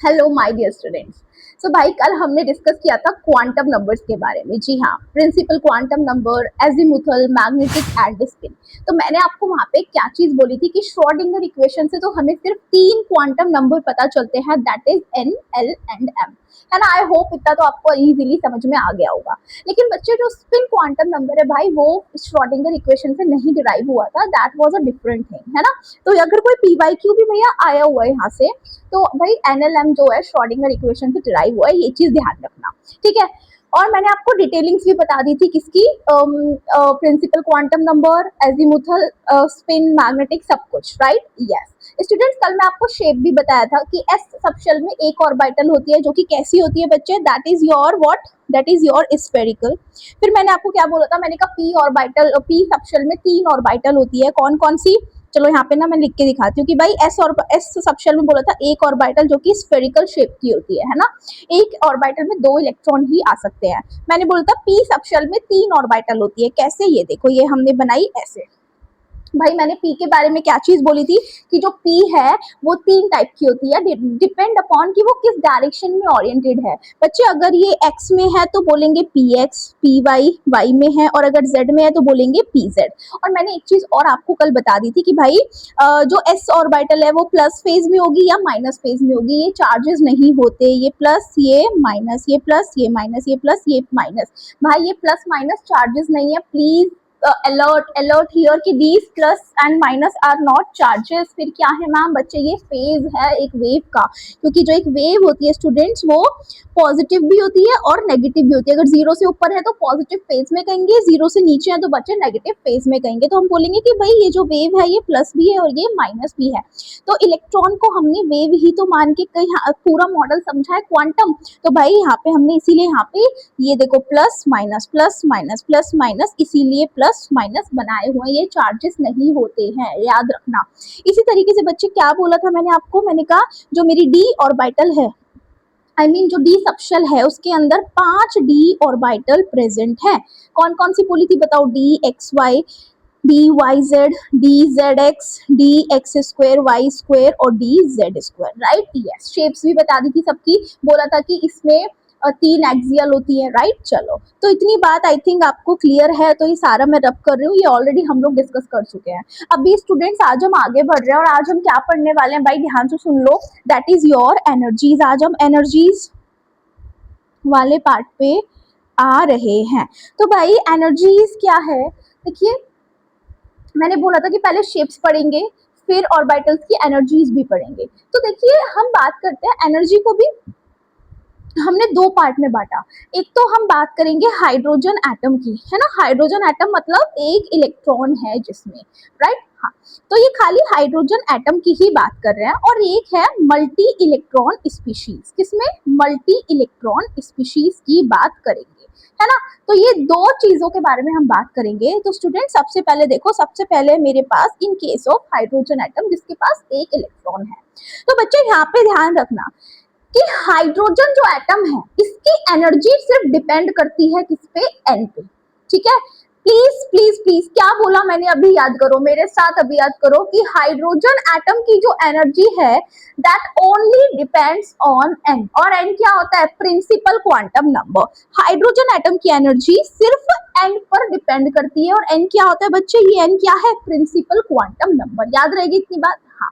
Hello my dear students. So भाई कल हमने डिस्कस किया था क्वांटम नंबर्स के बारे में। जी हाँ, principal quantum number, azimuthal, magnetic and spin. तो मैंने आपको वहां पे क्या चीज बोली थी कि श्रोडिंगर इक्वेशन से तो हमें सिर्फ 3 क्वांटम नंबर पता चलते हैं, that is N, L and M, है ना। आई होप इतना तो आपको इजीली समझ में आ गया होगा। लेकिन बच्चे जो स्पिन क्वांटम नंबर है भाई, वो श्रोडिंगर इक्वेशन से नहीं डिराइव हुआ था, that was a different thing, है ना। तो अगर कोई पीवाईक्यू भी भैया आया हुआ है यहाँ से, तो भाई एनएलएम जो है श्रोडिंगर इक्वेशन से डिराइव हुआ है, ये चीज ध्यान रखना, ठीक है। और मैंने आपको डिटेलिंग्स भी बता दी थी किसकी, principal quantum number, azimuthal, spin, magnetic, सब कुछ, राइट। यस स्टूडेंट्स, कल मैं आपको शेप भी बताया था कि एस सबशेल में एक ऑर्बिटल होती है, जो कि कैसी होती है बच्चे, that is your what, that is your spherical. फिर मैंने आपको क्या बोला था, मैंने कहा पी ऑर्बिटल, पी सबशेल में 3 ऑर्बिटल होती है, कौन कौन सी। चलो यहाँ पे ना मैं लिख के दिखाती हूँ कि भाई एस और एस सबशेल में बोला था एक ऑर्बिटल जो कि स्फेरिकल शेप की होती है ना। एक ऑर्बिटल में 2 इलेक्ट्रॉन ही आ सकते हैं। मैंने बोला था पी सबशेल में 3 ऑर्बिटल होती है, कैसे, ये देखो, ये हमने बनाई ऐसे। भाई मैंने पी के बारे में क्या चीज बोली थी कि जो पी है वो 3 टाइप की होती है, डिपेंड अपॉन कि वो किस डायरेक्शन में ओरिएंटेड है। बच्चे अगर ये एक्स में है तो बोलेंगे P X, P Y Y में है, और अगर जेड में है तो बोलेंगे पी जेड। और मैंने एक चीज और आपको कल बता दी थी कि भाई जो एस ऑर्बिटल है वो प्लस फेज में होगी या माइनस फेज में होगी, ये चार्जेस नहीं होते, ये प्लस ये माइनस, ये प्लस ये माइनस, ये प्लस ये माइनस। भाई ये प्लस माइनस चार्जेस नहीं है, प्लीज अलर्ट अलर्ट हियर कि these plus and minus are not charges. फिर क्या है मैम बच्चे, ये फेज है एक वेव का, क्योंकि जो एक वेव होती है स्टूडेंट्स, वो पॉजिटिव भी होती है और नेगेटिव भी होती है। अगर जीरो से ऊपर है तो पॉजिटिव फेज में कहेंगे, जीरो से नीचे है तो बच्चे नेगेटिव फेज में कहेंगे। तो हम बोलेंगे कि भाई ये जो वेव है ये प्लस भी है और ये माइनस भी है। तो इलेक्ट्रॉन को हमने वेव ही तो मान के कहीं पूरा मॉडल समझा है क्वांटम। तो भाई यहाँ पे हमने इसीलिए यहाँ पे ये देखो plus minus plus minus plus minus, इसीलिए प्लस माइनस बनाए हुए, ये चार्जेस नहीं होते हैं, याद रखना। इसी तरीके से बच्चे क्या बोला था मैंने आपको, मैंने कहा जो मेरी डी ऑर्बिटल है, आई मीन जो डी सबशेल है, उसके अंदर 5 डी ऑर्बिटल प्रेजेंट है। कौन कौन सी बोली थी बताओ, d x y, d y z, d z x, d x square y square और d z square, right. Yes shapes भी बता दी थी सबकी, बोला था कि इसमें 3 एक्सियल होती है, राइट। चलो तो इतनी बात आई थिंक आपको क्लियर है, तो ये सारा मैं रब कर रही हूँ, ये ऑलरेडी हम लोग डिस्कस कर चुके हैं। अभी स्टूडेंट्स आज हम आगे बढ़ रहे हैं, और आज हम क्या पढ़ने वाले हैं भाई, ध्यान से सुन लो, दैट इज योर एनर्जीज। आज हम एनर्जीज वाले पार्ट पे आ रहे हैं। तो भाई एनर्जीज क्या है, देखिए मैंने बोला था कि पहले शेप्स पढ़ेंगे, फिर ऑर्बिटल्स की एनर्जीज भी पढ़ेंगे। तो देखिए हम बात करते हैं एनर्जी को भी हमने 2 पार्ट में बांटा। एक तो हम बात करेंगे हाइड्रोजन एटम की, है ना। हाइड्रोजन एटम मतलब एक इलेक्ट्रॉन है जिसमें, राइट। हाँ, तो ये खाली हाइड्रोजन एटम की ही बात कर रहे हैं। और एक है मल्टी इलेक्ट्रॉन स्पीशीज, किसमें, मल्टी इलेक्ट्रॉन स्पीशीज की बात करेंगे, है ना। तो ये 2 चीजों के बारे में हम बात करेंगे। तो स्टूडेंट सबसे पहले देखो, सबसे पहले मेरे पास in case of hydrogen atom जिसके पास एक इलेक्ट्रॉन है, तो बच्चे यहाँ पे ध्यान रखना कि हाइड्रोजन जो एटम है इसकी एनर्जी सिर्फ डिपेंड करती है किस पे, एन पे, ठीक है। प्लीज प्लीज प्लीज क्या बोला मैंने अभी याद करो, मेरे साथ अभी याद करो कि हाइड्रोजन एटम की जो एनर्जी है that only depends on N. और एन क्या होता है, principal quantum number. Hydrogen atom की एनर्जी सिर्फ एन पर डिपेंड करती है, और एन क्या होता है बच्चे, ये एन क्या है, प्रिंसिपल क्वांटम नंबर। याद रहेगी इतनी बात। हाँ,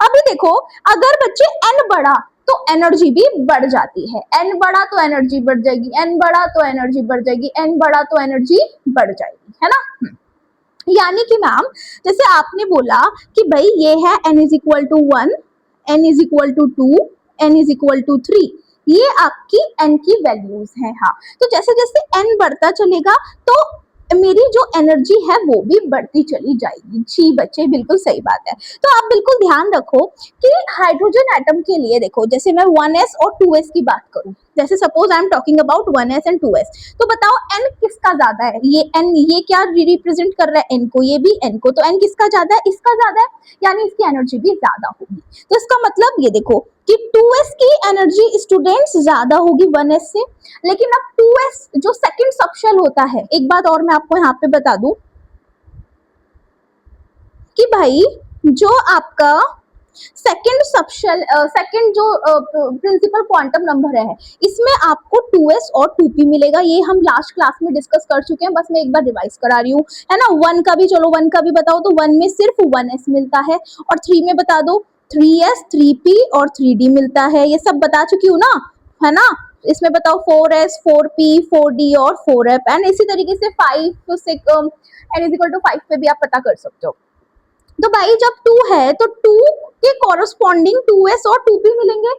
अभी देखो अगर बच्चे एन बढ़ा तो एनर्जी भी बढ़ जाती है, एन बढ़ा तो एनर्जी बढ़ जाएगी, एन बढ़ा तो एनर्जी बढ़ जाएगी, एन बढ़ा तो एनर्जी बढ़ जाएगी, है ना। यानी कि मैम जैसे आपने बोला कि भाई ये है n is equal to 1, n is equal to 2, n is equal to 3, ये आपकी n की वैल्यूज हैं। हाँ, तो जैसे जैसे n बढ़ता चलेगा तो मेरी जो एनर्जी है वो भी बढ़ती चली जाएगी। जी बच्चे बिल्कुल सही बात है। तो आप बिल्कुल ध्यान रखो कि हाइड्रोजन एटम के लिए देखो, जैसे मैं 1s और 2s की बात करूं, जैसे suppose I am talking about 1s and 2s, तो बताओ n किसका ज्यादा है, ये n, ये क्या रिप्रेजेंट कर रहा है, n को, ये भी n को, तो n किसका ज्यादा है, इसका ज्यादा है, यानी इसकी एनर्जी भी ज्यादा होगी। तो इसका मतलब ये देखो कि 2s की एनर्जी स्टूडेंट्स ज्यादा होगी 1s से। लेकिन अब 2s जो सेकंड सबशेल होता है, एक बात और मैं आपको यहाँ पे बता दूं कि भाई जो आपका सेकंड जो प्रिंसिपल क्वांटम नंबर है, इसमें आपको 2s और 2p मिलेगा। ये हम लास्ट क्लास में डिस्कस कर चुके हैं, बस मैं एक बार रिवाइज करा रही हूँ, है ना। 1 का भी, चलो 1 का भी बताओ, तो 1 में सिर्फ 1s मिलता है, और 3 में बता दो 3s 3p और 3d मिलता है। ये सब बता चुकी हूँ ना, है ना। इसमें बताओ 4s 4p 4d और 4f, एंड इसी तरीके से 5 to 6 n is equal to 5 पे भी आप पता कर सकते हो। तो भाई जब 2 है तो 2 के कॉरस्पॉन्डिंग 2s और 2p मिलेंगे।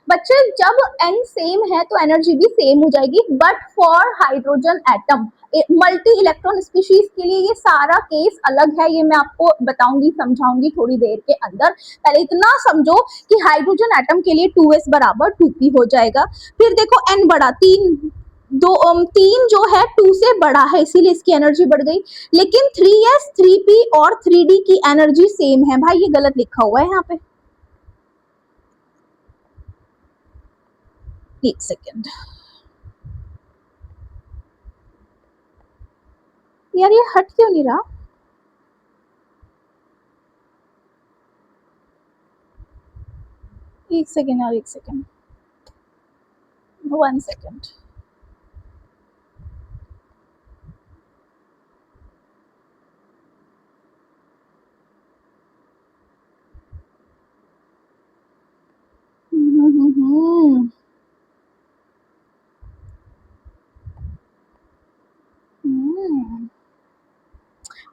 बच्चे जब n सेम है तो एनर्जी भी सेम हो जाएगी, but for hydrogen atom multi electron species के लिए ये सारा केस अलग है। ये मैं आपको बताऊंगी, समझाऊंगी थोड़ी देर के अंदर। पहले इतना समझो कि हाइड्रोजन एटम के लिए 2s बराबर 2p हो जाएगा। फिर देखो n बड़ा 3 जो है 2 से बड़ा है, इसीलिए इसकी एनर्जी बढ़ गई। लेकिन 3s 3p और 3d की एनर्जी सेम है। भाई ये गलत लिखा हुआ है यहाँ पे, एक सेकेंड यार, ये हट क्यों नहीं रहा। एक सेकेंड यार, एक सेकेंड, 1 सेकेंड।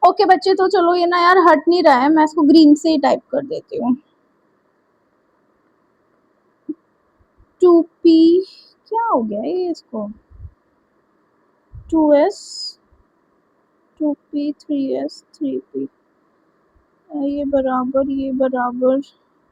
ओके बच्चे, तो चलो ये ना यार हट नहीं रहा है, मैं इसको ग्रीन से ही टाइप कर देती हूँ। 2p क्या हो गया ये इसको, 2s 2p 3s 3p, ये बराबर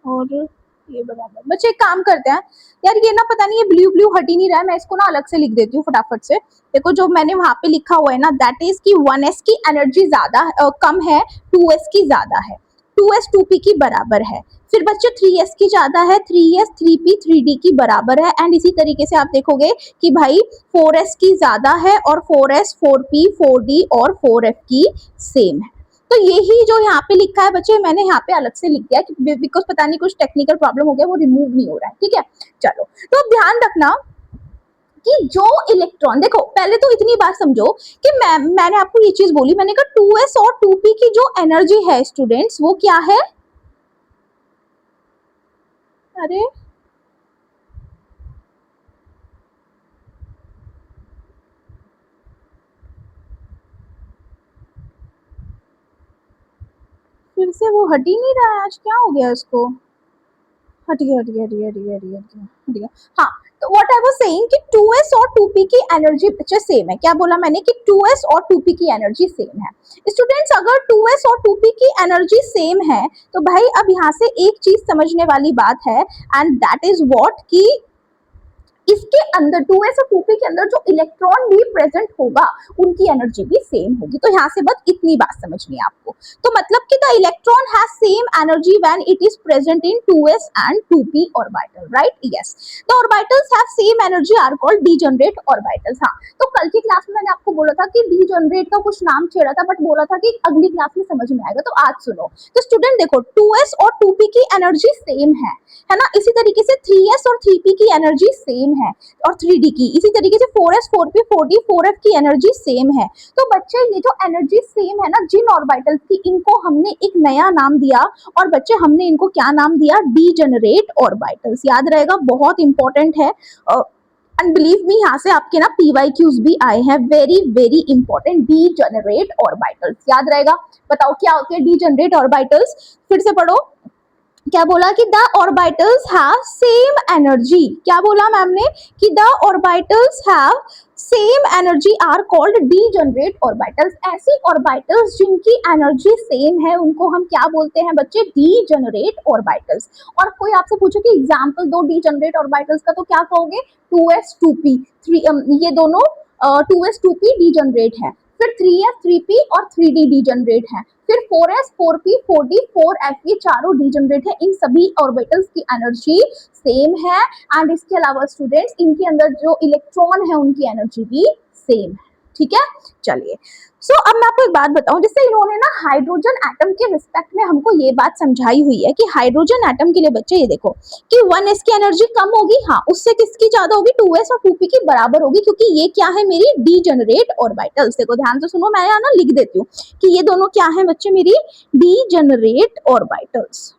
और ये बराबर। बच्चे एक काम करते हैं यार, ये ना पता नहीं ये ब्लू ब्लू हट ही नहीं रहा है, मैं इसको ना अलग से लिख देती हूँ फटाफट से। देखो जो मैंने वहां पे लिखा हुआ है ना, दैट इज कि 1s की एनर्जी ज्यादा कम है, 2s की ज्यादा है, 2s 2p की बराबर है। फिर बच्चे 3s की ज्यादा है, 3s 3p 3d की बराबर है। एंड इसी तरीके से आप देखोगे कि भाई 4s की ज्यादा है, और 4s 4p 4d और 4f की सेम है। तो यही जो यहाँ पे लिखा है बच्चे, मैंने यहाँ पे अलग से लिख दिया बिकॉज पता नहीं कुछ टेक्निकल प्रॉब्लम हो गया, वो रिमूव नहीं हो रहा है। ठीक है, चलो तो अब ध्यान रखना कि जो इलेक्ट्रॉन, देखो पहले तो इतनी बात समझो कि मैंने आपको ये चीज बोली, मैंने कहा 2s और 2p की जो एनर्जी है स्टूडेंट्स, वो क्या है। अरे फिर से वो हट ही नहीं रहा है, आज क्या हो गया इसको। हट गया हट गया हट गया हट गया हट गया हट गया। हाँ, तो व्हाट आई वाज सेइंग कि 2s और 2p की एनर्जी बच्चे सेम है। क्या बोला मैंने कि 2s और 2p की एनर्जी सेम है। स्टूडेंट्स अगर 2s और 2p की एनर्जी सेम है तो भाई अब यहाँ से एक चीज समझने वाली बात है, एंड दैट इज व्हाट कि इसके अंदर 2s और 2p के अंदर जो इलेक्ट्रॉन भी प्रेजेंट होगा उनकी एनर्जी भी सेम होगी। तो यहाँ से बस इतनी बात समझनी है आपको। तो मतलब कि the electron has same energy when it is present in 2s and 2p orbital, right. Yes, the orbitals have same energy are called degenerate orbitals. हाँ, तो कल की क्लास में मैंने आपको बोला था कि डीजेनरेट का कुछ नाम छेड़ा था, बट बोला था कि अगली क्लास में समझ में आएगा, तो आज सुनो। तो स्टूडेंट देखो 2s और 2p की एनर्जी सेम है ना। इसी तरीके से 3s और 3p की एनर्जी सेम है, और 3d की। इसी तरीके से 4s 4p 4d 4f की एनर्जी सेम है। तो बच्चे ये जो एनर्जी सेम है ना जिन ऑर्बिटल्स की, इनको हमने एक नया नाम दिया, और बच्चे हमने इनको क्या नाम दिया, डीजेनरेट ऑर्बिटल्स। याद रहेगा, बहुत इंपॉर्टेंट है। एंड बिलीव मी, यहाँ से आपके ना PYQs भी आए हैं, very very important. Degenerate orbitals याद रहेगा। बताओ क्या होते हैं डीजेनरेट ऑर्बिटल्स, फिर से पढ़ो। क्या बोला कि the orbitals have same energy. क्या बोला मैम ने कि the orbitals have same energy are called degenerate orbitals. ऐसी ऑर्बिटल्स जिनकी एनर्जी सेम है उनको हम क्या बोलते हैं बच्चे, डीजेनरेट ऑर्बिटल्स। और कोई आपसे पूछे कि एग्जांपल दो डीजेनरेट ऑर्बिटल्स का, तो क्या कहोगे, 2s 2p 3, ये दोनों 2s 2p डीजेनरेट है। फिर 3s 3p और 3d डीजेनरेट है। फिर 4s 4p 4d 4f, ये चारों डीजेनरेट है। इन सभी ऑर्बिटल्स की एनर्जी सेम है, एंड इसके अलावा स्टूडेंट्स इनके अंदर जो इलेक्ट्रॉन है उनकी एनर्जी भी सेम है। ठीक है, चलिए। अब मैं आपको एक बात बताऊं, जैसे इन्होंने ना हाइड्रोजन एटम के रिस्पेक्ट में हमको ये बात समझाई हुई है कि हाइड्रोजन एटम के लिए बच्चे ये देखो कि 1s की एनर्जी कम होगी, हाँ उससे किसकी ज्यादा होगी, 2s और 2p की बराबर होगी, क्योंकि ये क्या है मेरी डीजेनरेट ऑर्बिटल्स। देखो ध्यान से सुनो, मैं यहाँ ना लिख देती हूँ कि ये दोनों क्या है बच्चे, मेरी डीजेनरेट ऑर्बिटल्स,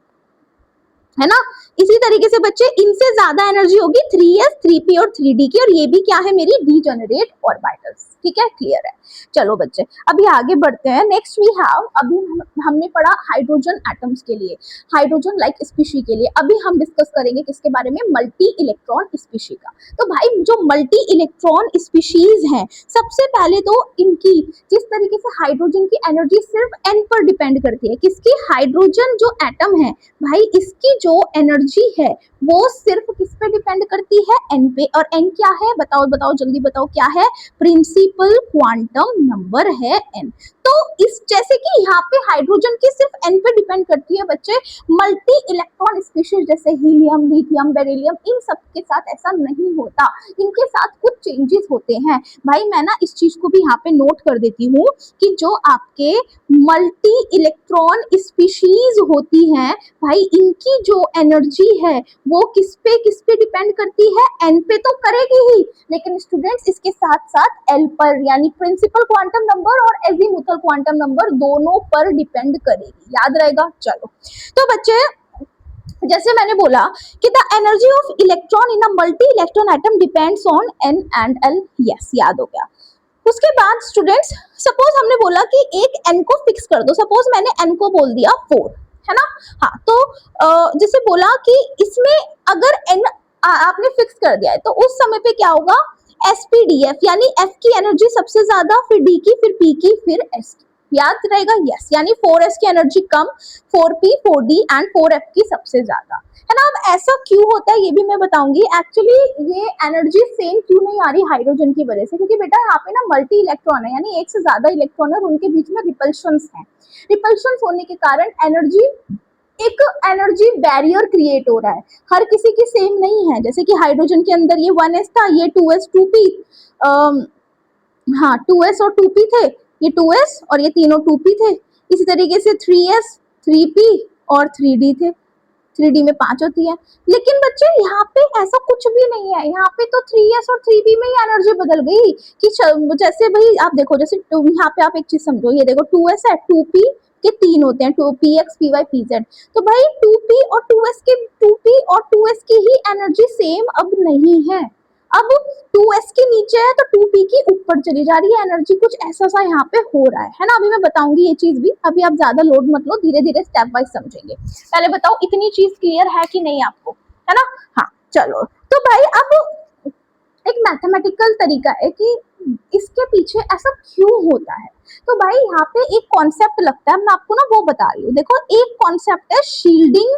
है ना। इसी तरीके से बच्चे इनसे ज्यादा एनर्जी होगी 3s 3p और 3d की, और ये भी क्या है मेरी डीजेनरेट ऑर्बिटल्स, ठीक है, क्लियर है। चलो बच्चे अभी आगे बढ़ते हैं। नेक्स्ट वी हैव, अभी हमने पढ़ा हाइड्रोजन एटम्स के लिए, हाइड्रोजन लाइक स्पीशी के लिए। अभी हम डिस्कस करेंगे किसके बारे में, मल्टी इलेक्ट्रॉन स्पीशी का। तो भाई जो मल्टी इलेक्ट्रॉन स्पीशीज हैं, सबसे पहले तो इनकी जिस तरीके से हाइड्रोजन की एनर्जी सिर्फ n पर डिपेंड करती है, किसकी, हाइड्रोजन जो एटम है भाई इसकी जो एनर्जी है वो सिर्फ किस पे डिपेंड करती है, n पे। और n क्या है, बताओ बताओ जल्दी बताओ क्या है, प्रिंसिपल क्वांटम नंबर है n। तो इस जैसे कि यहाँ पे हाइड्रोजन की सिर्फ n पे डिपेंड करती है बच्चे, मल्टी इलेक्ट्रॉन स्पीशीज जैसे हीलियम, लिथियम, बेरिलियम, इन सब के साथ ऐसा नहीं होता, इनके साथ कुछ चेंजेस होते हैं। भाई मैं ना इस चीज को भी यहाँ पे नोट कर देती हूँ कि जो आपके मल्टी इलेक्ट्रॉन स्पीशीज होती हैं भाई, इनकी जो एनर्जी है वो किस पे डिपेंड करती है, n पे तो करेगी ही, लेकिन स्टूडेंट्स इसके साथ साथ l पर, यानी प्रिंसिपल क्वांटम नंबर और एजीमुथल क्वांटम नंबर दोनों पर डिपेंड करेगी, याद रहेगा। चलो तो बच्चे जैसे मैंने बोला कि the energy of electron in a multi electron atom depends on n and l, yes याद हो गया। उसके बाद स्टूडेंट्स सपोज हमने बोला कि एक n को फिक्स कर दो, सपोज मैंने n को बोल दिया 4, है ना। हाँ तो जैसे बोला कि इसमें अगर n आपने फिक्स कर दिया है तो उस समय पे क्या होगा, एसपीडीएफ, यानी f की एनर्जी सबसे ज्यादा, फिर d की, फिर p की, फिर s की, याद रहेगा, यस। यानी 4s की energy come, 4p 4d and 4f की सबसे ज्यादा, है ना। अब ऐसा क्यों होता है ये भी मैं बताऊंगी। एक्चुअली ये एनर्जी सेम क्यों नहीं आ रही हाइड्रोजन की वजह से, क्योंकि बेटा यहाँ पे ना मल्टी इलेक्ट्रॉन है, यानी एक से ज्यादा इलेक्ट्रॉन है और उनके बीच में रिपल्शंस हैं। रिपल्शंस होने के कारण एनर्जी, एक एनर्जी बैरियर क्रिएट हो रहा है, हर किसी की सेम नहीं है। जैसे कि हाइड्रोजन के अंदर ये 1s था, ये 2s 2p, हाँ 2s और 2p थे, ये 2s और ये तीनों 2p थे। इसी तरीके से 3s 3p और 3d थे, 3d में 5 होती है। लेकिन बच्चे यहाँ पे ऐसा कुछ भी नहीं है, यहाँ पे तो 3s और 3p में ही एनर्जी बदल गई कि जैसे भाई आप देखो, जैसे यहाँ पे आप एक चीज समझो, ये देखो 2s है, 2p के 3 होते हैं, 2px py pz, तो भाई 2p और 2s के 2p और 2s की ही एनर्जी सेम अब नहीं है। अब 2s के नीचे है तो 2p की ऊपर चली जा रही है एनर्जी, कुछ ऐसा सा यहाँ पे हो रहा है ना। अभी मैं बताऊंगी ये चीज भी, अभी आप ज्यादा लोड मत लो, धीरे धीरे स्टेप वाइज समझेंगे। पहले बताओ इतनी चीज क्लियर है कि नहीं आपको, है ना। हाँ चलो तो भाई अब एक मैथमेटिकल तरीका है कि इसके पीछे ऐसा क्यों होता है। तो भाई यहाँ पे एक कॉन्सेप्ट लगता है, मैं आपको ना वो बता रही हूँ। देखो एक कॉन्सेप्ट है shielding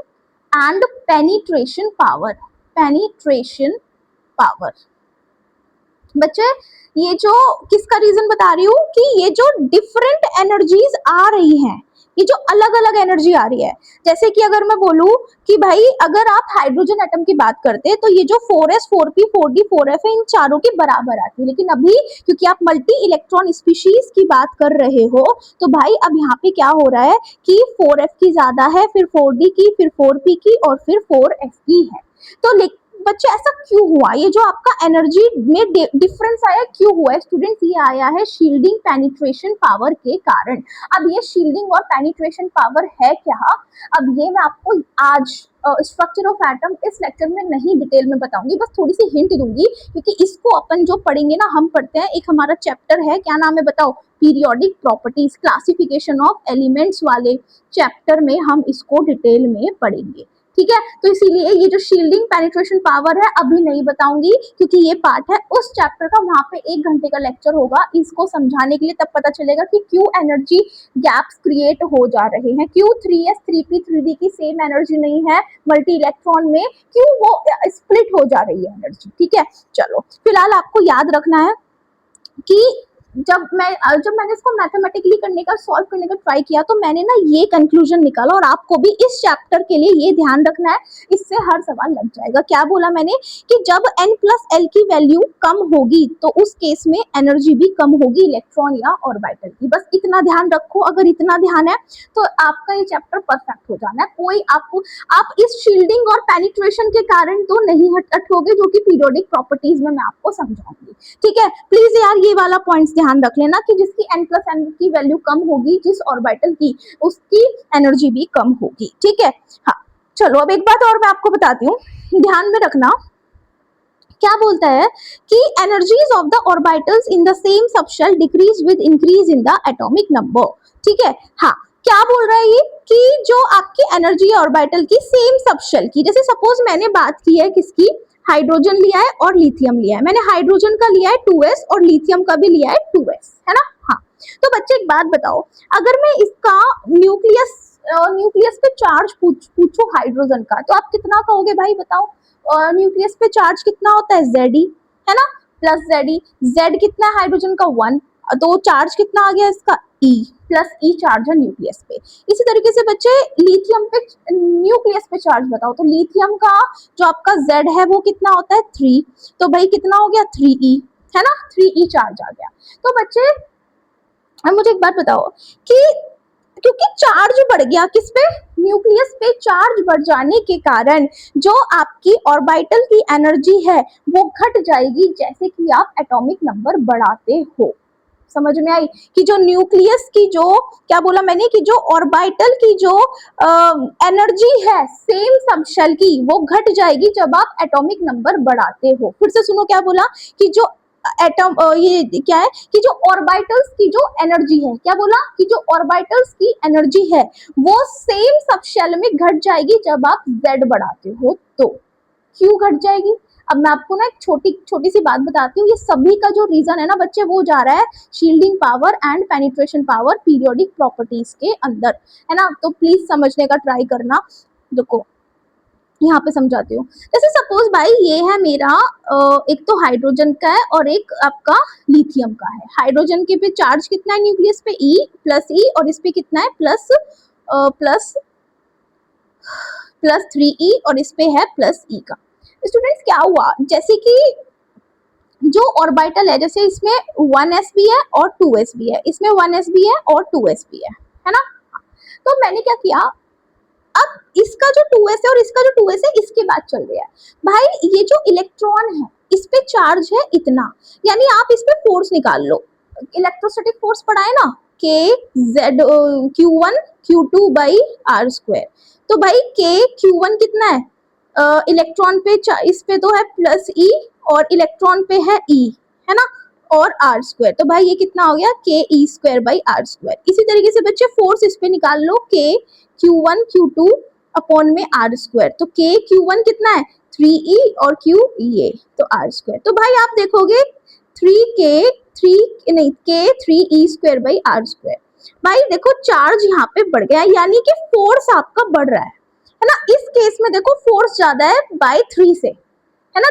and penetration power, penetration power. बच्चे ये जो किसका रीजन बता रही हूँ कि ये जो डिफरेंट एनर्जीज आ रही हैं, ये जो अलग अलग एनर्जी आ रही है, जैसे कि अगर मैं बोलूं कि भाई अगर आप हाइड्रोजन एटम की बात करते हैं तो ये जो 4s 4p 4d 4f है, इन चारों के बराबर आती है। लेकिन अभी क्योंकि आप मल्टी इलेक्ट्रॉन स्पीशीज की बात कर रहे हो तो भाई अब यहाँ पे क्या हो रहा है कि 4f की ज्यादा है, फिर 4d की, फिर 4p की और फिर 4f की है। तो बच्चे ऐसा क्यों हुआ, ये जो आपका एनर्जी में डिफरेंस आया क्यों हुआ है स्टूडेंट्स, ये आया है शील्डिंग पेनिट्रेशन पावर के कारण। अब ये शील्डिंग और पेनिट्रेशन पावर है क्या, अब ये मैं आपको आज स्ट्रक्चर ऑफ एटम इस लेक्चर में नहीं डिटेल में बताऊंगी, बस थोड़ी सी हिंट दूंगी, क्योंकि इसको अपन जो पढ़ेंगे ना, हम पढ़ते हैं एक हमारा चैप्टर है, क्या नाम है बताओ, periodic properties, classification of elements वाले चैप्टर में हम इसको डिटेल में पढ़ेंगे, ठीक है। तो इसीलिए ये जो शील्डिंग पेनिट्रेशन पावर है अभी नहीं बताऊंगी, क्योंकि ये पार्ट है उस चैप्टर का, वहां पे 1 घंटे का लेक्चर होगा इसको समझाने के लिए, तब पता चलेगा कि क्यों एनर्जी गैप्स क्रिएट हो जा रहे हैं, क्यों 3s 3p 3d की सेम एनर्जी नहीं है मल्टी इलेक्ट्रॉन में, क्यों वो स्प्लिट हो जा रही है एनर्जी, ठीक है। चलो फिलहाल आपको याद रखना है कि जब मैंने इसको मैथमेटिकली करने का, सॉल्व करने का ट्राई किया, तो मैंने ना ये कंक्लूजन निकाला, और आपको भी इस चैप्टर के लिए ये ध्यान रखना है, इससे हर सवाल लग जाएगा। क्या बोला मैंने कि जब n प्लस एल की वैल्यू कम होगी तो उस केस में एनर्जी भी कम होगी इलेक्ट्रॉन या ऑर्बिटल की। बस इतना ध्यान रखो, अगर इतना ध्यान है तो आपका ये चैप्टर परफेक्ट हो जाना है। कोई आपको, आप इस शील्डिंग और पेनिट्रेशन के कारण तो नहीं हटोगे, जो कि पीरियोडिक प्रॉपर्टीज में मैं आपको समझाऊंगी। ठीक है, प्लीज यार ये वाला पॉइंट्स ध्यान रख लेना कि जिसकी n प्लस एन की वैल्यू कम होगी, जिस ऑर्बिटल की, उसकी एनर्जी भी कम होगी। ठीक है, हाँ चलो अब एक बात और मैं आपको बताती हूँ, ध्यान में रखना। क्या बोलता है कि energies of the orbitals in the same subshell decrease with increase in the atomic number. ठीक है, हाँ क्या बोल रहा है ये कि जो आपकी एनर्जी है ऑर्बिटल की सेम सबशेल की, जैसे सपोज मैंने बात की है किसकी, हाइड्रोजन लिया है और लिथियम लिया है, मैंने हाइड्रोजन का लिया है 2s और लिथियम का भी लिया है 2s, है ना। हाँ तो बच्चे एक बात बताओ, अगर मैं इसका न्यूक्लियस पे चार्ज पूछूं हाइड्रोजन का, तो आप कितना कहोगे भाई बताओ। न्यूक्लियस पे चार्ज कितना होता है, Ze, है ना, प्लस Ze। Z कितना है हाइड्रोजन का 1, तो चार्ज कितना आ गया इसका E, प्लस E चार्ज है न्यूक्लियस पे। इसी तरीके से बच्चे लिथियम पे न्यूक्लियस पे चार्ज बताओ, तो लिथियम का जो आपका Z है वो कितना होता है 3, तो भाई कितना हो गया 3e, है ना, 3e चार्ज आ गया। तो बच्चे अब मुझे एक बात बताओ कि क्योंकि चार्ज बढ़ गया किस पे, न्यूक्लियस पे, चार्ज बढ़ जाने के कारण जो आपकी ऑर्बिटल की एनर्जी है वो घट जाएगी, जैसे कि आप एटॉमिक नंबर बढ़ाते हो। समझ में आई कि जो न्यूक्लियस की जो, क्या बोला मैंने कि जो ऑर्बिटल की जो एनर्जी है सेम सबशेल की, वो घट जाएगी जब आप एटॉमिक नंबर बढ़ाते हो। फिर से सुनो क्या बोला कि जो एटम ये क्या है कि जो ऑर्बिटल्स की जो एनर्जी है, क्या बोला कि जो ऑर्बिटल्स की एनर्जी है वो सेम सबशेल में घट जाएगी जब आप Z बढ़ाते हो। तो क्यों घट जाएगी, अब मैं आपको ना एक छोटी सी बात बताती हूँ। ये सभी का जो रीजन है ना बच्चे, वो जा रहा है shielding power and penetration power periodic properties के अंदर, है ना। तो प्लीज समझने का ट्राई करना। देखो यहाँ पे समझाती हूँ, जैसे सपोज भाई ये है मेरा एक तो हाइड्रोजन का है और एक आपका लिथियम का है। हाइड्रोजन के पे चार्ज कितना है न्यूक्लियस पे E प्लस E, और इस पे कितना है प्लस प्लस प्लस 3e, और इस पे है प्लस E का। स्टूडेंट्स क्या हुआ, जैसे कि जो ऑर्बिटल है, जैसे इसमें 1s भी है और 2s भी है, इसमें 1s भी है और 2s भी है ना। तो मैंने क्या किया, अब इसका जो 2s है और इसका जो 2s है इसके बाद चल रहा है भाई, ये जो इलेक्ट्रॉन है इस पे चार्ज है इतना, यानी आप इस पे फोर्स निकाल लो, इलेक्ट्रोस्टैटिक फोर्स पढ़ा है ना, K Z Q1 Q2 by R square. तो भाई K Q1 कितना है, इलेक्ट्रॉन पे इस पे तो है प्लस E और इलेक्ट्रॉन पे है E, है ना, और R स्क्वायर। तो भाई ये कितना हो गया K E square by R square. इसी तरीके से बच्चे फोर्स इस पे निकाल लो, K Q1 Q2 अपॉन में R स्क्वायर। तो K Q1 कितना है 3E और Q ये तो R स्क्वायर। तो भाई आप देखोगे 3 3E square by R square. भाई देखो चार्ज यहाँ पे बढ़ गया, यानी कि फोर्स आपका बढ़ रहा है ना। इस केस में देखो फोर्स ज्यादा है बाय 3 से, है ना,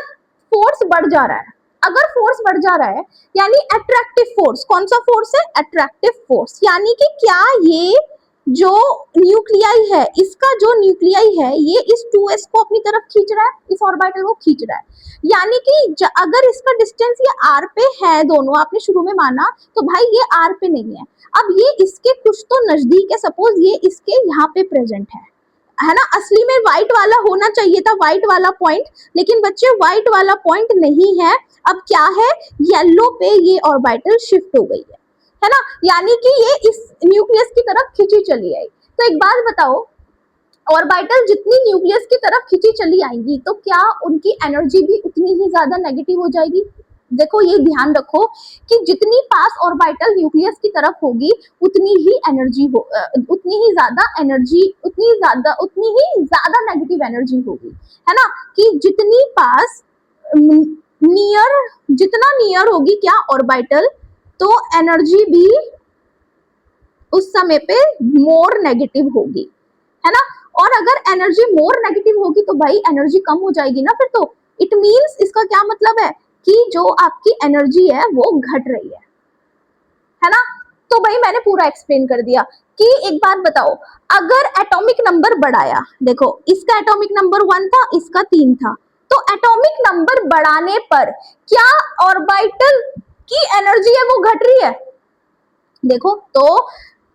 फोर्स बढ़ जा रहा है। अगर फोर्स बढ़ जा रहा है यानी अट्रैक्टिव फोर्स, कौन सा फोर्स है अट्रैक्टिव फोर्स, यानी कि क्या ये जो न्यूक्लियाई है, इसका जो न्यूक्लियाई है ये इस 2s को अपनी तरफ खींच रहा है, इस ऑर्बिटल को खींच रहा है, यानी कि अगर इसका डिस्टेंस ये r पे है, दोनों आपने शुरू में माना, तो भाई ये r पे नहीं है, अब ये इसके कुछ तो नजदीक है, सपोज ये इसके यहाँ पे प्रेजेंट है ना। असली में व्हाइट वाला होना चाहिए था, व्हाइट वाला पॉइंट, लेकिन बच्चे व्हाइट वाला पॉइंट नहीं है, अब क्या है येलो पे ये ऑर्बिटल शिफ्ट हो गई है ना, यानी कि ये इस न्यूक्लियस की तरफ खींची चली आई। तो एक बात बताओ, ऑर्बिटल जितनी न्यूक्लियस की तरफ खींची चली आएंगी तो क्या उनकी एनर्जी भी उतनी ही ज्यादा नेगेटिव हो जाएगी। देखो ये ध्यान रखो कि जितनी पास ऑर्बिटल न्यूक्लियस की तरफ होगी उतनी ही एनर्जी हो, उतनी ही ज्यादा एनर्जी, उतनी ही ज्यादा नेगेटिव एनर्जी होगी, है ना, कि जितनी पास नियर, जितना नियर होगी क्या ऑर्बिटल, तो एनर्जी भी उस समय पे मोर नेगेटिव होगी, है ना। और अगर एनर्जी मोर नेगेटिव होगी तो भाई एनर्जी कम हो जाएगी ना फिर, तो इट मींस इसका क्या मतलब है कि जो आपकी एनर्जी है वो घट रही है है ना। तो भाई मैंने पूरा एक्सप्लेन कर दिया कि एक बात बताओ, अगर एटॉमिक नंबर बढ़ाया, देखो इसका एटॉमिक नंबर 1 था, इसका 3 था, तो एटॉमिक नंबर बढ़ाने पर क्या ऑर्बिटल की एनर्जी है वो घट रही है? देखो तो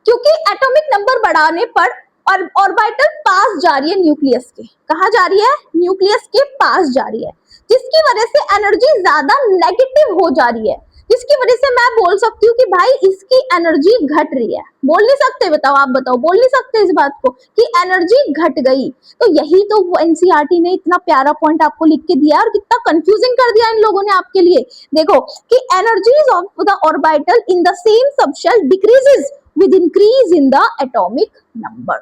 क्योंकि एटॉमिक नंबर बढ़ाने पर और ऑर्बिटल पास जा रही है न्यूक्लियस के, कहा जा रही है? न्यूक्लियस के पास जा रही है, जिसकी वजह से एनर्जी ज्यादा नेगेटिव हो जा रही है, जिसकी वजह से मैं बोल सकती हूँ कि भाई इसकी एनर्जी घट रही है। बोल नहीं सकते? बताओ, आप बताओ, बोल नहीं सकते इस बात को कि एनर्जी घट गई? तो यही तो एनसीईआरटी ने इतना प्यारा पॉइंट आपको लिख के दिया और कितना कंफ्यूजिंग कर दिया इन लोगों ने आपके लिए। देखो कि energies of the orbital in the same subshell decreases with increase in the atomic number.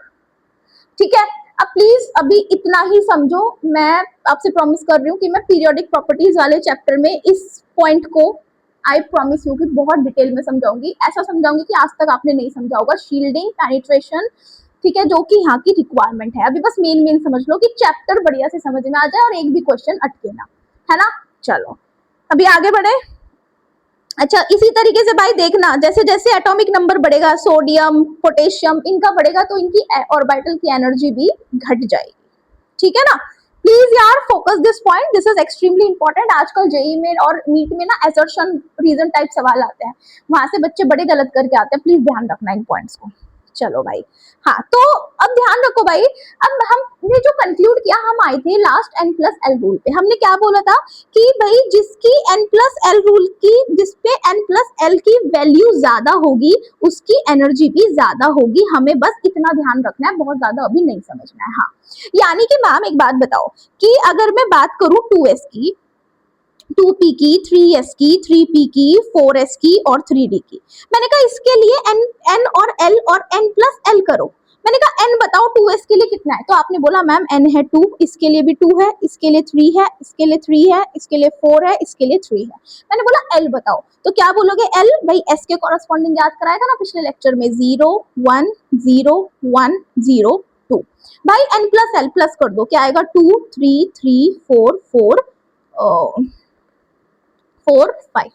ठीक है, अब प्लीज अभी इतना ही समझो। मैं आपसे प्रॉमिस कर रही हूँ कि मैं पीरियोडिक प्रॉपर्टीज वाले चैप्टर में इस पॉइंट को आई प्रॉमिस यू कि बहुत डिटेल में समझाऊंगी, ऐसा समझाऊंगी कि आज तक आपने नहीं समझा होगा। शील्डिंग, पेनिट्रेशन, ठीक है, जो कि यहाँ की रिक्वायरमेंट है। अभी बस मेन मेन समझ लो कि चैप्टर बढ़िया से समझ में आ जाए और एक भी क्वेश्चन अटके ना, है ना। चलो अभी आगे बढ़े। अच्छा, इसी तरीके से भाई देखना, जैसे जैसे एटॉमिक नंबर बढ़ेगा, सोडियम, पोटेशियम, इनका बढ़ेगा तो इनकी ऑर्बिटल की एनर्जी भी घट जाएगी। ठीक है ना। प्लीज यार focus this point, this is extremely important. आजकल जेई में और नीट में ना असर्शन रीजन टाइप सवाल आते हैं, वहां से बच्चे बड़े गलत करके आते हैं, प्लीज ध्यान रखना इन पॉइंट्स को। चलो भाई, हाँ तो अब ध्यान रखो भाई। अब हमने जो कंक्लूड किया, हम आए थे last n plus L rule पे। हमने क्या बोला था कि भाई जिसकी n प्लस एल रूल की, जिसपे n प्लस एल की वैल्यू ज्यादा होगी उसकी एनर्जी भी ज्यादा होगी। हमें बस इतना ध्यान रखना है, बहुत ज्यादा अभी नहीं समझना है। हाँ, यानी कि मैम एक बात बताओ कि अगर मैं बात करूं 2s की, 2p की, 3s की, 3p की, 4s की और 3d की, मैंने कहा इसके लिए n और l और n प्लस l करो। मैंने कहा n बताओ 2s के लिए कितना है, तो आपने बोला मैम n है 2, इसके लिए भी 2 है, इसके लिए 3 है, इसके लिए 3 है, इसके लिए 4 है, इसके लिए 3 है। मैंने बोला l बताओ, तो क्या बोलोगे? l भाई s के कॉरेस्पॉन्डिंग याद कराया था ना पिछले लेक्चर में, 0 1 0 1 0 2। भाई n प्लस l प्लस कर दो, क्या आएगा? 2 3 3 4 4 4 5।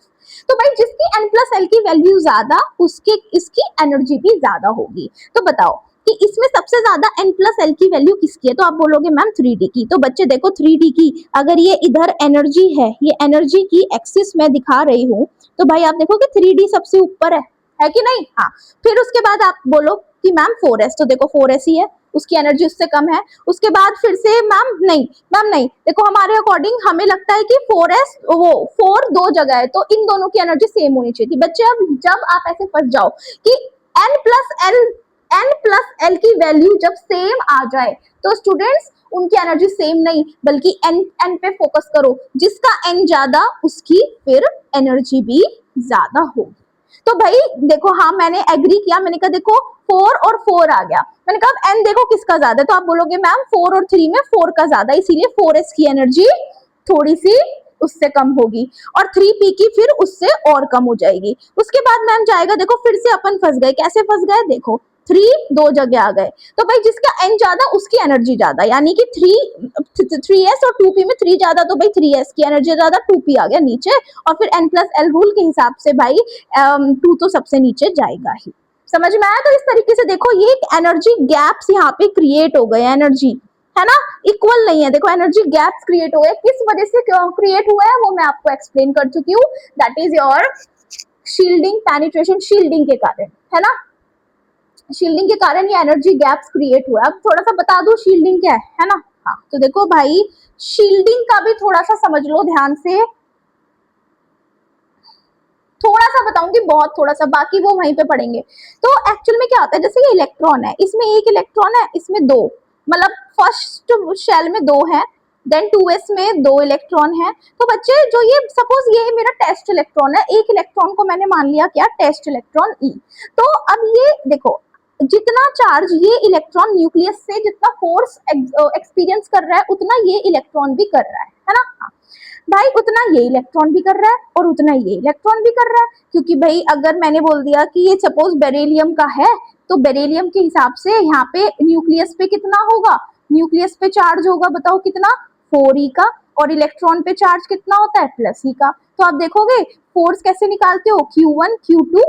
तो भाई जिसकी n प्लस एल की वैल्यू ज्यादा, उसके इसकी एनर्जी भी ज्यादा होगी। तो बताओ कि इसमें सबसे ज्यादा n प्लस एल की वैल्यू किसकी है? तो आप बोलोगे मैम 3d की। तो बच्चे देखो 3d की, अगर ये इधर एनर्जी है, ये एनर्जी की एक्सिस में दिखा रही हूँ, तो भाई आप देखो कि 3d सबसे ऊपर है कि नहीं? हाँ, फिर उसके बाद आप बोलो कि मैम 4s, तो देखो 4s ही है, उसकी एनर्जी उससे कम है। उसके बाद फिर से मैम नहीं, देखो हमारे अकॉर्डिंग हमें लगता है कि 4s, वो 4 दो जगह है, तो इन दोनों की एनर्जी सेम होनी चाहिए थी। बच्चे अब जब आप ऐसे फंस जाओ कि n प्लस एल की वैल्यू जब सेम आ जाए, तो स्टूडेंट्स उनकी एनर्जी सेम नहीं, बल्कि n पे फोकस करो, जिसका n ज्यादा उसकी फिर एनर्जी भी ज्यादा होगी। तो भाई देखो, हाँ मैंने एग्री किया, मैंने कहा देखो 4 और 4 आ गया, मैंने कहा अब n देखो किसका ज्यादा है, तो आप बोलोगे मैम 4 और 3 में 4 का ज्यादा, इसीलिए 4s की एनर्जी थोड़ी सी उससे कम होगी और 3p की फिर उससे और कम हो जाएगी। उसके बाद मैम जाएगा, देखो फिर से अपन फंस गए, कैसे फंस गए? देखो 3 दो जगह आ गए, तो भाई जिसका n ज्यादा उसकी एनर्जी ज्यादा, यानी कि 3s और 2p में 3 ज्यादा, तो भाई 3s की एनर्जी ज्यादा, 2p आ गया नीचे, और फिर n प्लस एल रूल के हिसाब से भाई 2 तो सबसे नीचे जाएगा ही। समझ में आया? तो इस तरीके से देखो ये एनर्जी गैप्स यहाँ पे क्रिएट हो गए, एनर्जी है ना इक्वल नहीं है। देखो एनर्जी गैप्स क्रिएट हो गए, किस वजह से क्रिएट हुआ है वो मैं आपको एक्सप्लेन कर चुकी हूँ, that is your shielding, penetration, shielding के कारण, है ना। शील्डिंग के कारण ये एनर्जी गैप्स क्रिएट हुआ। अब थोड़ा सा बता दूं शील्डिंग क्या है ना। हाँ, तो देखो भाई शील्डिंग का भी थोड़ा सा समझ लो ध्यान से, थोड़ा सा बताऊंगी, बहुत थोड़ा सा, बाकी वो वहीं पे पढ़ेंगे। तो एक्चुअल में क्या होता है, जैसे ये इलेक्ट्रॉन है, इसमें एक इलेक्ट्रॉन है, इसमें दो, मतलब फर्स्ट शेल में दो है, देन 2s में दो इलेक्ट्रॉन है। तो बच्चे जो ये सपोज ये मेरा टेस्ट इलेक्ट्रॉन है, एक इलेक्ट्रॉन को मैंने मान लिया क्या? टेस्ट इलेक्ट्रॉन ई। तो अब ये देखो जितना चार्ज ये इलेक्ट्रॉन न्यूक्लियस से जितना फोर्स एक्सपीरियंस कर रहा है, उतना ये इलेक्ट्रॉन भी कर रहा है ना। हाँ भाई उतना ये इलेक्ट्रॉन भी कर रहा है और उतना ये इलेक्ट्रॉन भी कर रहा है, क्योंकि भाई अगर मैंने बोल दिया कि ये सपोज बेरिलियम का है, तो बेरिलियम के हिसाब से यहाँ पे न्यूक्लियस पे कितना होगा? न्यूक्लियस पे चार्ज होगा, बताओ कितना? 4e का, और इलेक्ट्रॉन पे चार्ज कितना होता है? प्लस e का। तो आप देखोगे फोर्स कैसे निकालते हो? Q1 Q2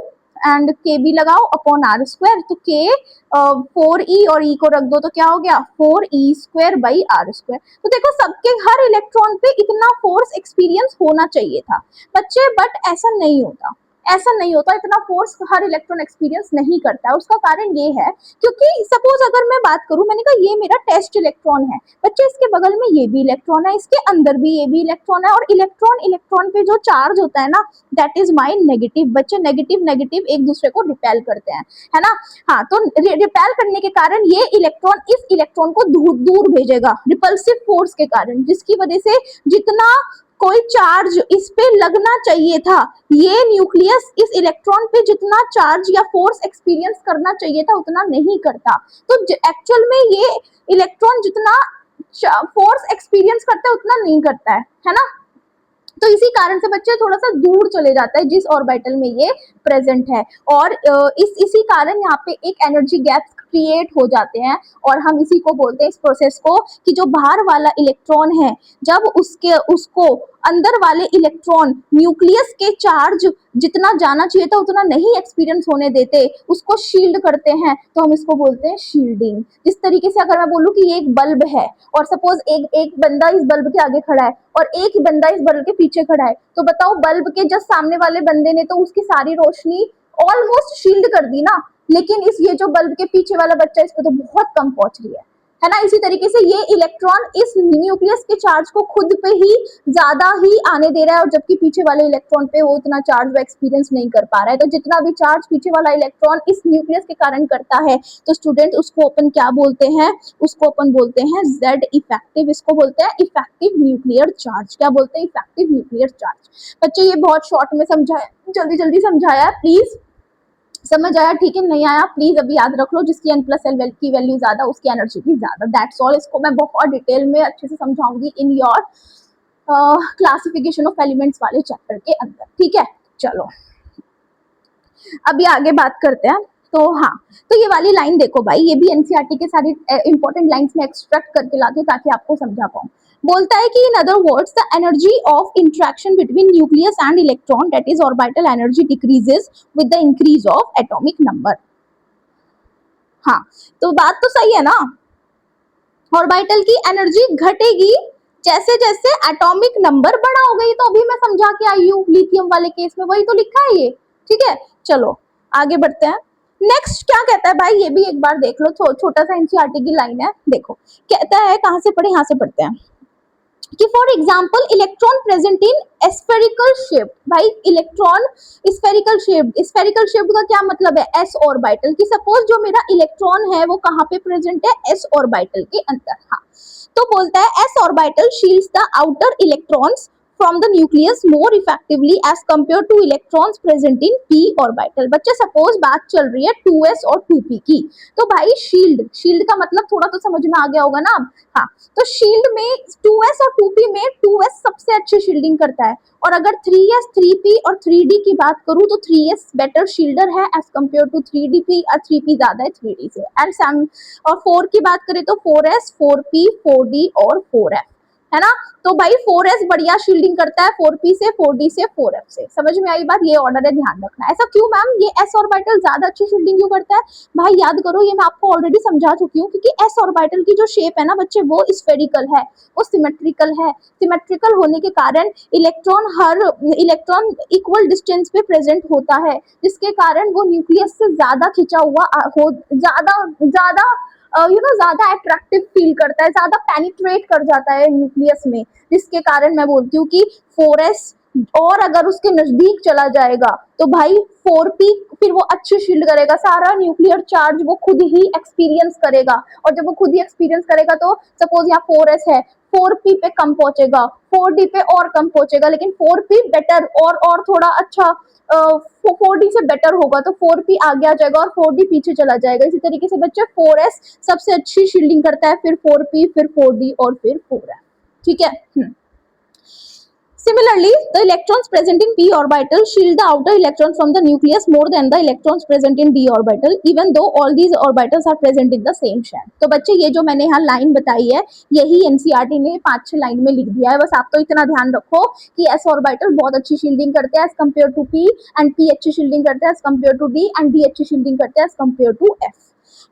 एंड के बी लगाओ अपॉन आर स्क्वायर, तो के 4e और e को रख दो तो क्या हो गया 4e² बाई आर स्क्वायर। तो देखो सबके हर इलेक्ट्रॉन पे इतना फोर्स एक्सपीरियंस होना चाहिए था बच्चे, बट ऐसा नहीं होता, ऐसा नहीं होता, इतना फोर्स हर इलेक्ट्रॉन एक्सपीरियंस नहीं करता है। उसका कारण ये है क्योंकि सपोज अगर मैं बात करूं, मैंने कहा ये मेरा टेस्ट इलेक्ट्रॉन है बच्चे, इसके बगल में ये भी इलेक्ट्रॉन है, इसके अंदर भी ये भी इलेक्ट्रॉन है, और इलेक्ट्रॉन इलेक्ट्रॉन पे जो चार्ज होता है ना दैट इज माई नेगेटिव। बच्चे नेगेटिव नेगेटिव एक दूसरे को रिपेल करते हैं, है ना। हाँ, तो रिपेल करने के कारण ये इलेक्ट्रॉन इस इलेक्ट्रॉन को दूर दूर भेजेगा रिपल्सिव फोर्स के कारण, जिसकी वजह से जितना कोई चार्ज इस पे लगना चाहिए था, ये न्यूक्लियस इस इलेक्ट्रॉन पे जितना चार्ज या फोर्स एक्सपीरियंस करना चाहिए था उतना नहीं करता। तो एक्चुअल में ये इलेक्ट्रॉन जितना फोर्स एक्सपीरियंस करता है उतना नहीं करता है ना। तो इसी कारण से बच्चे थोड़ा सा दूर चले जाता है जिस ऑर्बिटल में ये प्रेजेंट है, और इसी कारण यहाँ पे एक एनर्जी गैप क्रिएट हो जाते हैं, और हम इसी को बोलते हैं इस प्रोसेस को कि जो बाहर वाला इलेक्ट्रॉन है जब उसको अंदर वाले इलेक्ट्रॉन न्यूक्लियस के चार्ज जितना जाना चाहिए था उतना नहीं एक्सपीरियंस होने देते, उसको शील्ड करते हैं, तो हम इसको बोलते हैं शील्डिंग। जिस तरीके से अगर मैं बोलूं कि ये एक बल्ब है और सपोज एक बंदा इस बल्ब के आगे खड़ा है और एक ही बंदा इस बल्ब के पीछे खड़ा है, तो बताओ बल्ब के जस्ट सामने वाले बंदे ने तो उसकी सारी रोशनी ऑलमोस्ट शील्ड कर दी ना, लेकिन ये जो बल्ब के पीछे वाला बच्चा इस पे तो बहुत कम पहुंच रही है ना। इसी तरीके से ये इलेक्ट्रॉन इस न्यूक्लियस के चार्ज को खुद पे ही ज्यादा ही आने दे रहा है, और जबकि पीछे वाले इलेक्ट्रॉन पे वो उतना चार्ज वो एक्सपीरियंस नहीं कर पा रहा है। तो जितना भी चार्ज पीछे वाला इलेक्ट्रॉन इस न्यूक्लियस के कारण करता है, तो स्टूडेंट उसको अपन क्या बोलते हैं, उसको अपन बोलते हैं जेड इफेक्टिव, इसको बोलते हैं इफेक्टिव न्यूक्लियर चार्ज। क्या बोलते हैं, इफेक्टिव न्यूक्लियर चार्ज। बच्चे ये बहुत शॉर्ट में समझाया, जल्दी जल्दी समझाया, प्लीज समझ आया, ठीक है, नहीं आया प्लीज अभी याद रख लो, जिसकी n प्लस एल की वैल्यू ज्यादा उसकी एनर्जी भी ज्यादा, दैट्स ऑल। इसको मैं बहुत डिटेल में अच्छे से समझाऊंगी in your classification of elements वाले चैप्टर के अंदर, ठीक है। चलो अभी आगे बात करते हैं। तो हाँ, तो ये वाली लाइन देखो भाई, ये भी एनसीईआरटी के सारी इंपॉर्टेंट लाइंस में एक्सट्रैक्ट करके लाती हूँ ताकि आपको समझा पाऊँ। बोलता है कि in other words the energy of interaction between nucleus and electron that is orbital energy decreases with the increase of atomic number. हाँ, तो बात तो सही है ना, ऑर्बिटल की एनर्जी घटेगी जैसे जैसे एटॉमिक नंबर बड़ा हो गई। तो अभी मैं समझा के आई हूँ लिथियम वाले केस में, वही तो लिखा है ये, ठीक है। चलो आगे बढ़ते हैं। नेक्स्ट क्या कहता है भाई, ये भी एक बार देख लो, छोटा सा एनसीईआरटी की लाइन है, देखो कहता है, कहां से पढ़े, यहाँ से पढ़ते हैं कि for example electron present in spherical shape. भाई electron spherical shape, spherical shape का क्या मतलब है, एस ऑर्बिटल की। सपोज जो मेरा इलेक्ट्रॉन है वो कहाँ पे प्रेजेंट है, एस ऑर्बिटल के अंदर। हाँ, तो बोलता है S orbital shields the outer electrons from the nucleus more effectively as compared to electrons present in p orbital। बच्चे सपोज बात चल रही है 2s और 2p की, तो भाई शील्ड का मतलब थोड़ा तो समझ में आ गया होगा ना। हाँ, तो शील्ड में 2s और 2p में 2s सबसे अच्छी शील्डिंग करता है, और अगर 3s 3p और 3d की बात करूं तो 3s बेटर शील्डर है एज कम्पेयर टू 3dp, और 3p ज्यादा है 3d से। एंड और 4 की बात करें तो 4s 4p 4d और 4f, है ना। तो भाई 4s बढ़िया शील्डिंग करता है 4p से, 4d से, 4f से। समझ में आई बात, ये ऑर्डर है, ध्यान रखना। ऐसा क्यों मैम, ये s ऑर्बिटल ज्यादा अच्छी शील्डिंग क्यों करता है, भाई याद करो, ये मैं आपको ऑलरेडी समझा चुकी हूँ, क्योंकि s ऑर्बिटल की जो शेप है ना बच्चे, वो स्फेरिकल है, वो सिमेट्रिकल है। सिमेट्रिकल होने के कारण इलेक्ट्रॉन इक्वल डिस्टेंस पे प्रेजेंट होता है, जिसके कारण वो न्यूक्लियस से ज्यादा खिंचा हुआ हो, ज्यादा ज्यादा अट्रैक्टिव फील करता है, ज्यादा पेनिट्रेट कर जाता है न्यूक्लियस में, जिसके कारण मैं बोलती हूँ कि 4s और अगर उसके नजदीक चला जाएगा तो भाई 4p फिर वो अच्छी शील्ड करेगा, सारा न्यूक्लियर चार्ज वो खुद ही एक्सपीरियंस करेगा, और जब वो खुद ही एक्सपीरियंस करेगा तो सपोज यहाँ 4s है, 4p पे कम पहुंचेगा, 4d पे और कम पहुंचेगा, लेकिन 4p बेटर और थोड़ा अच्छा 4d से बेटर होगा, तो 4p आगे आ जाएगा और 4d पीछे चला जाएगा। इसी तरीके से बच्चे 4s सबसे अच्छी शील्डिंग करता है, फिर 4p, फिर 4d और फिर 4f, ठीक है। Similarly, the electrons present in p orbital shield the outer electron from the nucleus more than the electrons present in d orbital, even though all these orbitals are present in the same shell. तो बच्चे ये जो मैंने यहाँ line बताई है यही NCERT ने 5-6 लाइन में लिख दिया है। बस आप तो इतना ध्यान रखो कि s ऑर्बिटल बहुत अच्छी शील्डिंग करते हैं as compare to p, and p अच्छी शील्डिंग करते हैं as compare to d, and d अच्छी शील्डिंग करते हैं एज कम्पेयर टू f।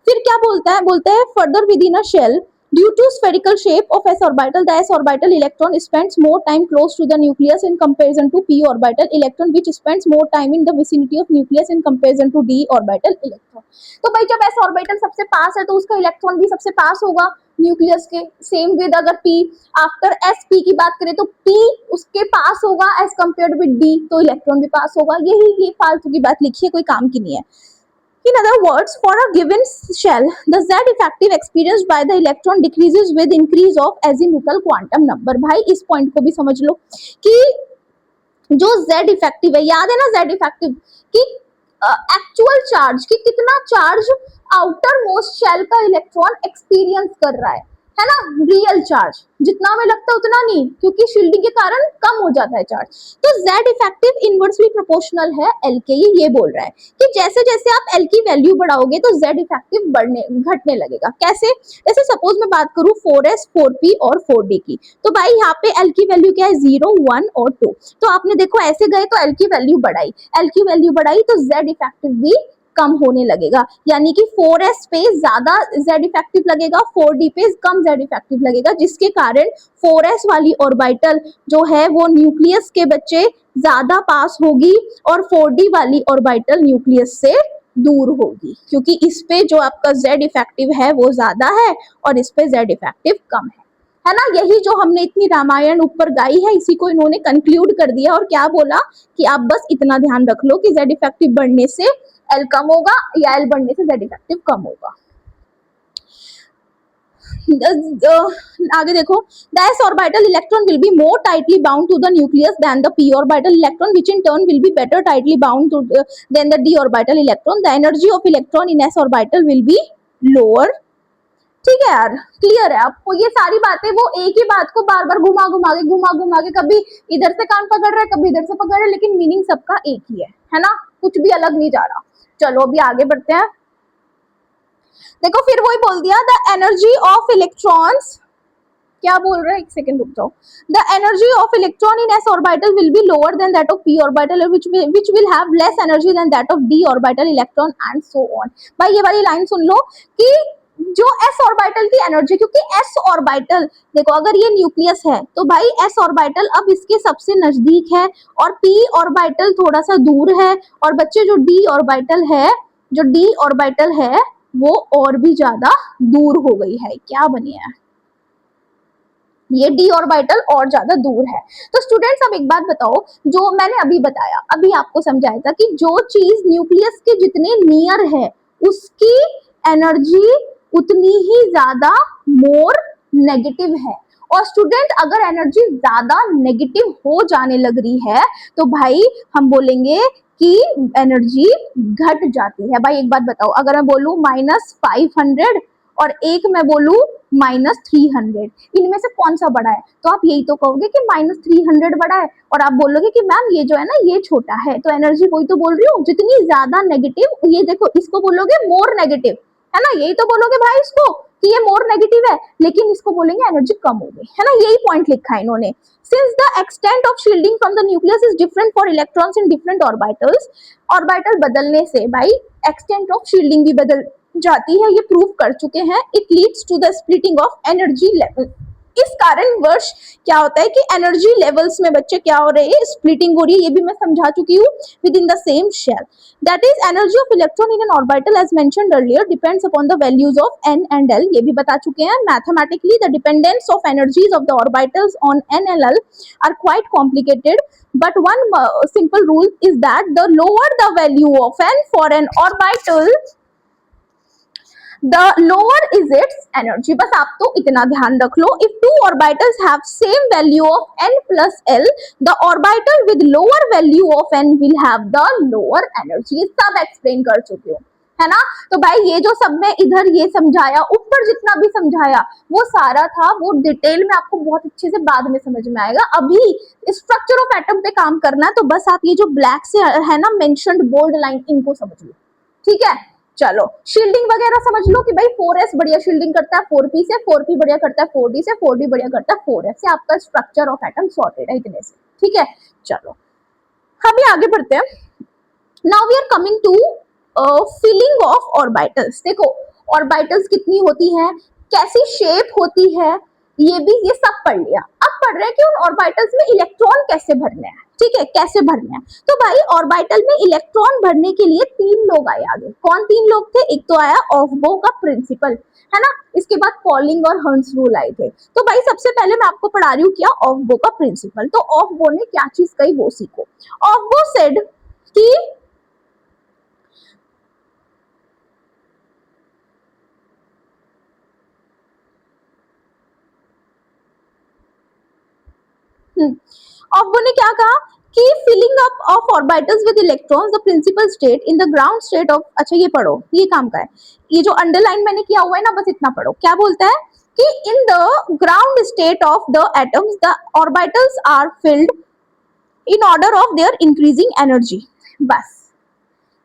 फिर क्या बोलता है, बोलता है further within a shell due to spherical shape of s orbital, the s orbital electron spends more time close to the nucleus in comparison to p orbital electron, which spends more time in the vicinity of nucleus in comparison to d orbital electron। तो भाई जब s orbital सबसे पास है तो उसका electron भी सबसे पास होगा न्यूक्लियस के। सेम विद अगर p आफ्टर s p की बात करें तो p उसके पास होगा एज कम्पेयर्ड विद d, तो इलेक्ट्रॉन भी पास होगा। यही ये फालतू की बात लिखी है, कोई काम की नहीं है। In other words, for a given shell, the Z effective experienced by the electron decreases with increase of azimuthal quantum number। भाई इस पॉइंट को भी समझ लो कि जो Z इफेक्टिव है, याद है ना Z इफेक्टिव कि एक्चुअल चार्ज कि कितना चार्ज आउटर मोस्ट शेल का इलेक्ट्रॉन एक्सपीरियंस कर रहा है ना, रियल चार्ज जितना हमें लगता है उतना नहीं, क्योंकि शील्डिंग के कारण कम हो जाता है चार्ज। तो Z इफेक्टिव इनवर्सली प्रोपोर्शनल है L के, ये बोल रहा है कि जैसे जैसे आप L की वैल्यू बढ़ाओगे तो Z इफेक्टिव बढ़ने घटने लगेगा। कैसे, जैसे सपोज मैं बात करूं 4s 4p और 4d की, तो भाई यहाँ पे L की वैल्यू क्या है 0 1 और 2, तो आपने देखो ऐसे गए तो L की वैल्यू बढ़ाई, L की वैल्यू बढ़ाई तो Z इफेक्टिव भी कम होने लगेगा, यानी कि 4s पे ज्यादा Z इफेक्टिव लगेगा, 4d पे कम Z इफेक्टिव लगेगा, जिसके कारण 4s वाली ऑर्बिटल जो है वो न्यूक्लियस के बच्चे ज्यादा पास होगी और 4d वाली ऑर्बिटल न्यूक्लियस से दूर होगी, क्योंकि इस पे जो आपका Z इफेक्टिव है वो ज्यादा है और इस पे Z इफेक्टिव कम है ना। यही जो हमने इतनी रामायण ऊपर गाई है इसी को इन्होंने कंक्लूड कर दिया और क्या बोला कि आप बस इतना ध्यान रख लो कि Z इफेक्टिव बढ़ने से L कम होगा या L बढ़ने से Z इफेक्टिव कम होगा। आगे देखो, the s orbital electron will be more tightly bound to the nucleus than the p orbital electron, which in turn will be better tightly bound to than the d orbital electron। The energy of electron in s orbital will be lower। ठीक है यार, clear है आपको ये सारी बातें, वो एक ही बात को बार बार घुमा घुमा के कभी इधर से कान पकड़ रहा है कभी इधर से पकड़ रहा है, लेकिन मीनिंग सबका एक ही है ना, कुछ भी अलग नहीं जा रहा। चलो अभी आगे बढ़ते हैं। देखो फिर वही बोल दिया, द एनर्जी ऑफ इलेक्ट्रॉन्स, क्या बोल रहे हैं, एक सेकंड रुक जाओ। The energy of electron in s orbital will be lower than that of p orbital which will have less energy than that of d orbital electron and so on. भाई ये वाली लाइन सुन लो कि जो s orbital की energy, क्योंकि s orbital देखो अगर ये न्यूक्लियस है तो भाई s ऑर्बिटल अब इसके सबसे नजदीक है और p ऑर्बिटल थोड़ा सा दूर है, और बच्चे जो d ऑर्बिटल है, जो d ऑर्बिटल है वो और भी ज्यादा दूर हो गई है। क्या बनी है, ये d ऑर्बिटल और ज्यादा दूर है। तो स्टूडेंट्स अब एक बात बताओ, जो मैंने अभी बताया, अभी आपको समझाया था कि जो चीज न्यूक्लियस के जितने नियर है उसकी एनर्जी उतनी ही ज्यादा मोर नेगेटिव है, और स्टूडेंट अगर एनर्जी ज्यादा नेगेटिव हो जाने लग रही है तो भाई हम बोलेंगे कि एनर्जी घट जाती है। भाई एक बात बताओ, अगर मैं बोलूं -500 और एक मैं बोलूं -300, इनमें से कौन सा बड़ा है, तो आप यही तो कहोगे कि -300 बड़ा है, और आप बोलोगे कि मैम ये जो है ना ये छोटा है, तो एनर्जी वही तो बोल रही हूँ, जितनी ज्यादा नेगेटिव, ये देखो इसको बोलोगे मोर नेगेटिव, है ना, यही तो बोलोगे भाई इसको कि ये मोर नेगेटिव है, लेकिन इसको बोलेंगे एनर्जी कम हो गई, है ना, यही पॉइंट लिखा है इन्होंने। Since the extent of shielding from the nucleus is different for electrons in different orbitals, orbital बदलने से भाई एक्सटेंट ऑफ शील्डिंग भी बदल जाती है, ये प्रूव कर चुके हैं। It leads to the splitting of energy level. इस कारण वर्ष क्या होता है कि एनर्जी लेवल्स में बच्चे क्या हो रहे हैं, स्प्लिटिंग हो रही है, ये भी मैं समझा चुकी हूँ। Within the same shell, that is energy of electron in an orbital as mentioned earlier depends upon the values of n and l, ये भी बता चुके हैं। Mathematically the dependence of energies of the orbitals on n and l are quite complicated, but one simple rule is that the lower the value of n for an orbital, the lower is its energy। बस आप तो इतना ध्यान रख लो, if two orbitals have same value of n plus l, the orbital with lower value of n will have the lower energy। ये सब explain कर चुकी हूँ, है ना। तो भाई ये जो सब मैं इधर ये समझाया, ऊपर जितना भी समझाया वो सारा था, वो डिटेल में आपको बहुत अच्छे से बाद में समझ में आएगा। अभी स्ट्रक्चर ऑफ एटम पे काम करना है, तो बस आप ये जो ब्लैक से है ना मेंशन्ड बोल्ड लाइन, इनको समझ लो, ठीक है। चलो शील्डिंग वगैरह समझ लो कि भाई 4s बढ़िया शील्डिंग करता है 4p से, 4p बढ़िया करता है 4d से, 4d बढ़िया करता है 4s से। आपका स्ट्रक्चर ऑफ एटम सॉर्टेड है इतने से, ठीक है। चलो हम ये आगे बढ़ते हैं। Now we are coming to filling of orbitals. देखो ऑर्बिटल्स कितनी होती है, कैसी शेप होती है, ये भी ये सब पढ़ लिया। अब पढ़ रहे हैं कि उन ऑर्बिटल्स में इलेक्ट्रॉन कैसे भरने हैं, ठीक है, कैसे भरने हैं। तो भाई ऑर्बिटल में इलेक्ट्रॉन भरने के लिए 3 लोग आए आगे। कौन 3 लोग थे? एक तो आया ऑफबो का प्रिंसिपल, है ना, इसके बाद पॉलिंग और हर्ट्ज रूल आए थे। तो भाई सबसे पहले मैं आपको पढ़ा रही हूँ क्या, ऑफबो का प्रिंसिपल। तो ऑफबो ने क्या चीज कही वो सीखो। ऑफबो सेड कि ऑफबो ने क्या कहा कि filling up of orbitals with electrons the principal state in the ground state of, अच्छा ये पढ़ो, ये काम का है, ये जो अंडरलाइन मैंने किया हुआ है ना बस इतना पढ़ो। क्या बोलता है कि in the ground state of the atoms the orbitals are filled in order of their increasing energy. बस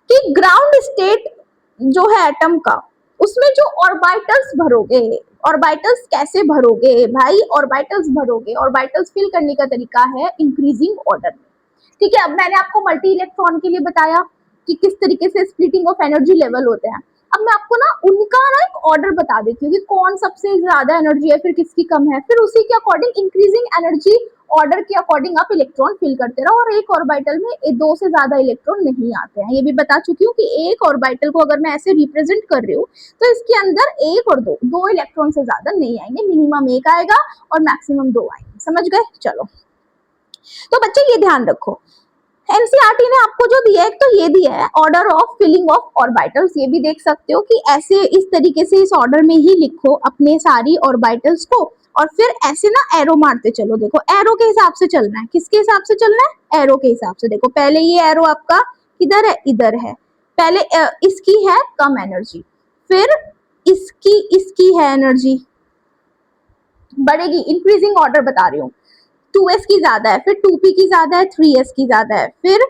कि ग्राउंड स्टेट जो है एटम का, उसमें जो ऑर्बिटल्स भरोगे, ऑर्बिटल्स कैसे भरोगे भाई, ऑर्बिटल्स भरोगे, ऑर्बिटल्स फिल करने का तरीका है इंक्रीजिंग ऑर्डर में, ठीक है। अब मैंने आपको मल्टी इलेक्ट्रॉन के लिए बताया कि किस तरीके से स्प्लिटिंग ऑफ एनर्जी लेवल होते हैं। अब मैं आपको ना उनका ना एक ऑर्डर बता देती हूँ कि कौन सबसे ज्यादा एनर्जी है, फिर किसकी कम है, फिर उसी के अकॉर्डिंग इंक्रीजिंग एनर्जी ऑर्डर के अकॉर्डिंग आप इलेक्ट्रॉन फिल करते रहो। और एक ऑर्बिटल में 2 से ज्यादा इलेक्ट्रॉन नहीं आते हैं, ये भी बता चुकी हूँ कि एक ऑर्बिटल को अगर मैं ऐसे रिप्रेजेंट कर रही हूँ तो इसके अंदर 1 और 2 इलेक्ट्रॉन से ज्यादा नहीं आएंगे, मिनिमम 1 आएगा और मैक्सिमम 2 आएंगे, समझ गए। चलो तो बच्चे ये ध्यान रखो, एनसीईआरटी ने आपको जो दिया है, एक तो ये दिया है order of filling of orbitals, ये भी देख सकते हो कि ऐसे इस तरीके से इस ऑर्डर में ही लिखो अपने सारी ऑर्बिटल्स को, और फिर ऐसे ना एरो मारते चलो। देखो एरो के हिसाब से चलना है, किसके हिसाब से चलना है, एरो के हिसाब से। देखो पहले ये एरो आपका किधर है, इधर है, पहले इसकी है कम एनर्जी, फिर इसकी इसकी है एनर्जी बढ़ेगी, इंक्रीजिंग ऑर्डर बता रही हूँ। 2s की ज्यादा है, फिर 2p की ज्यादा है, 3s की ज्यादा है, फिर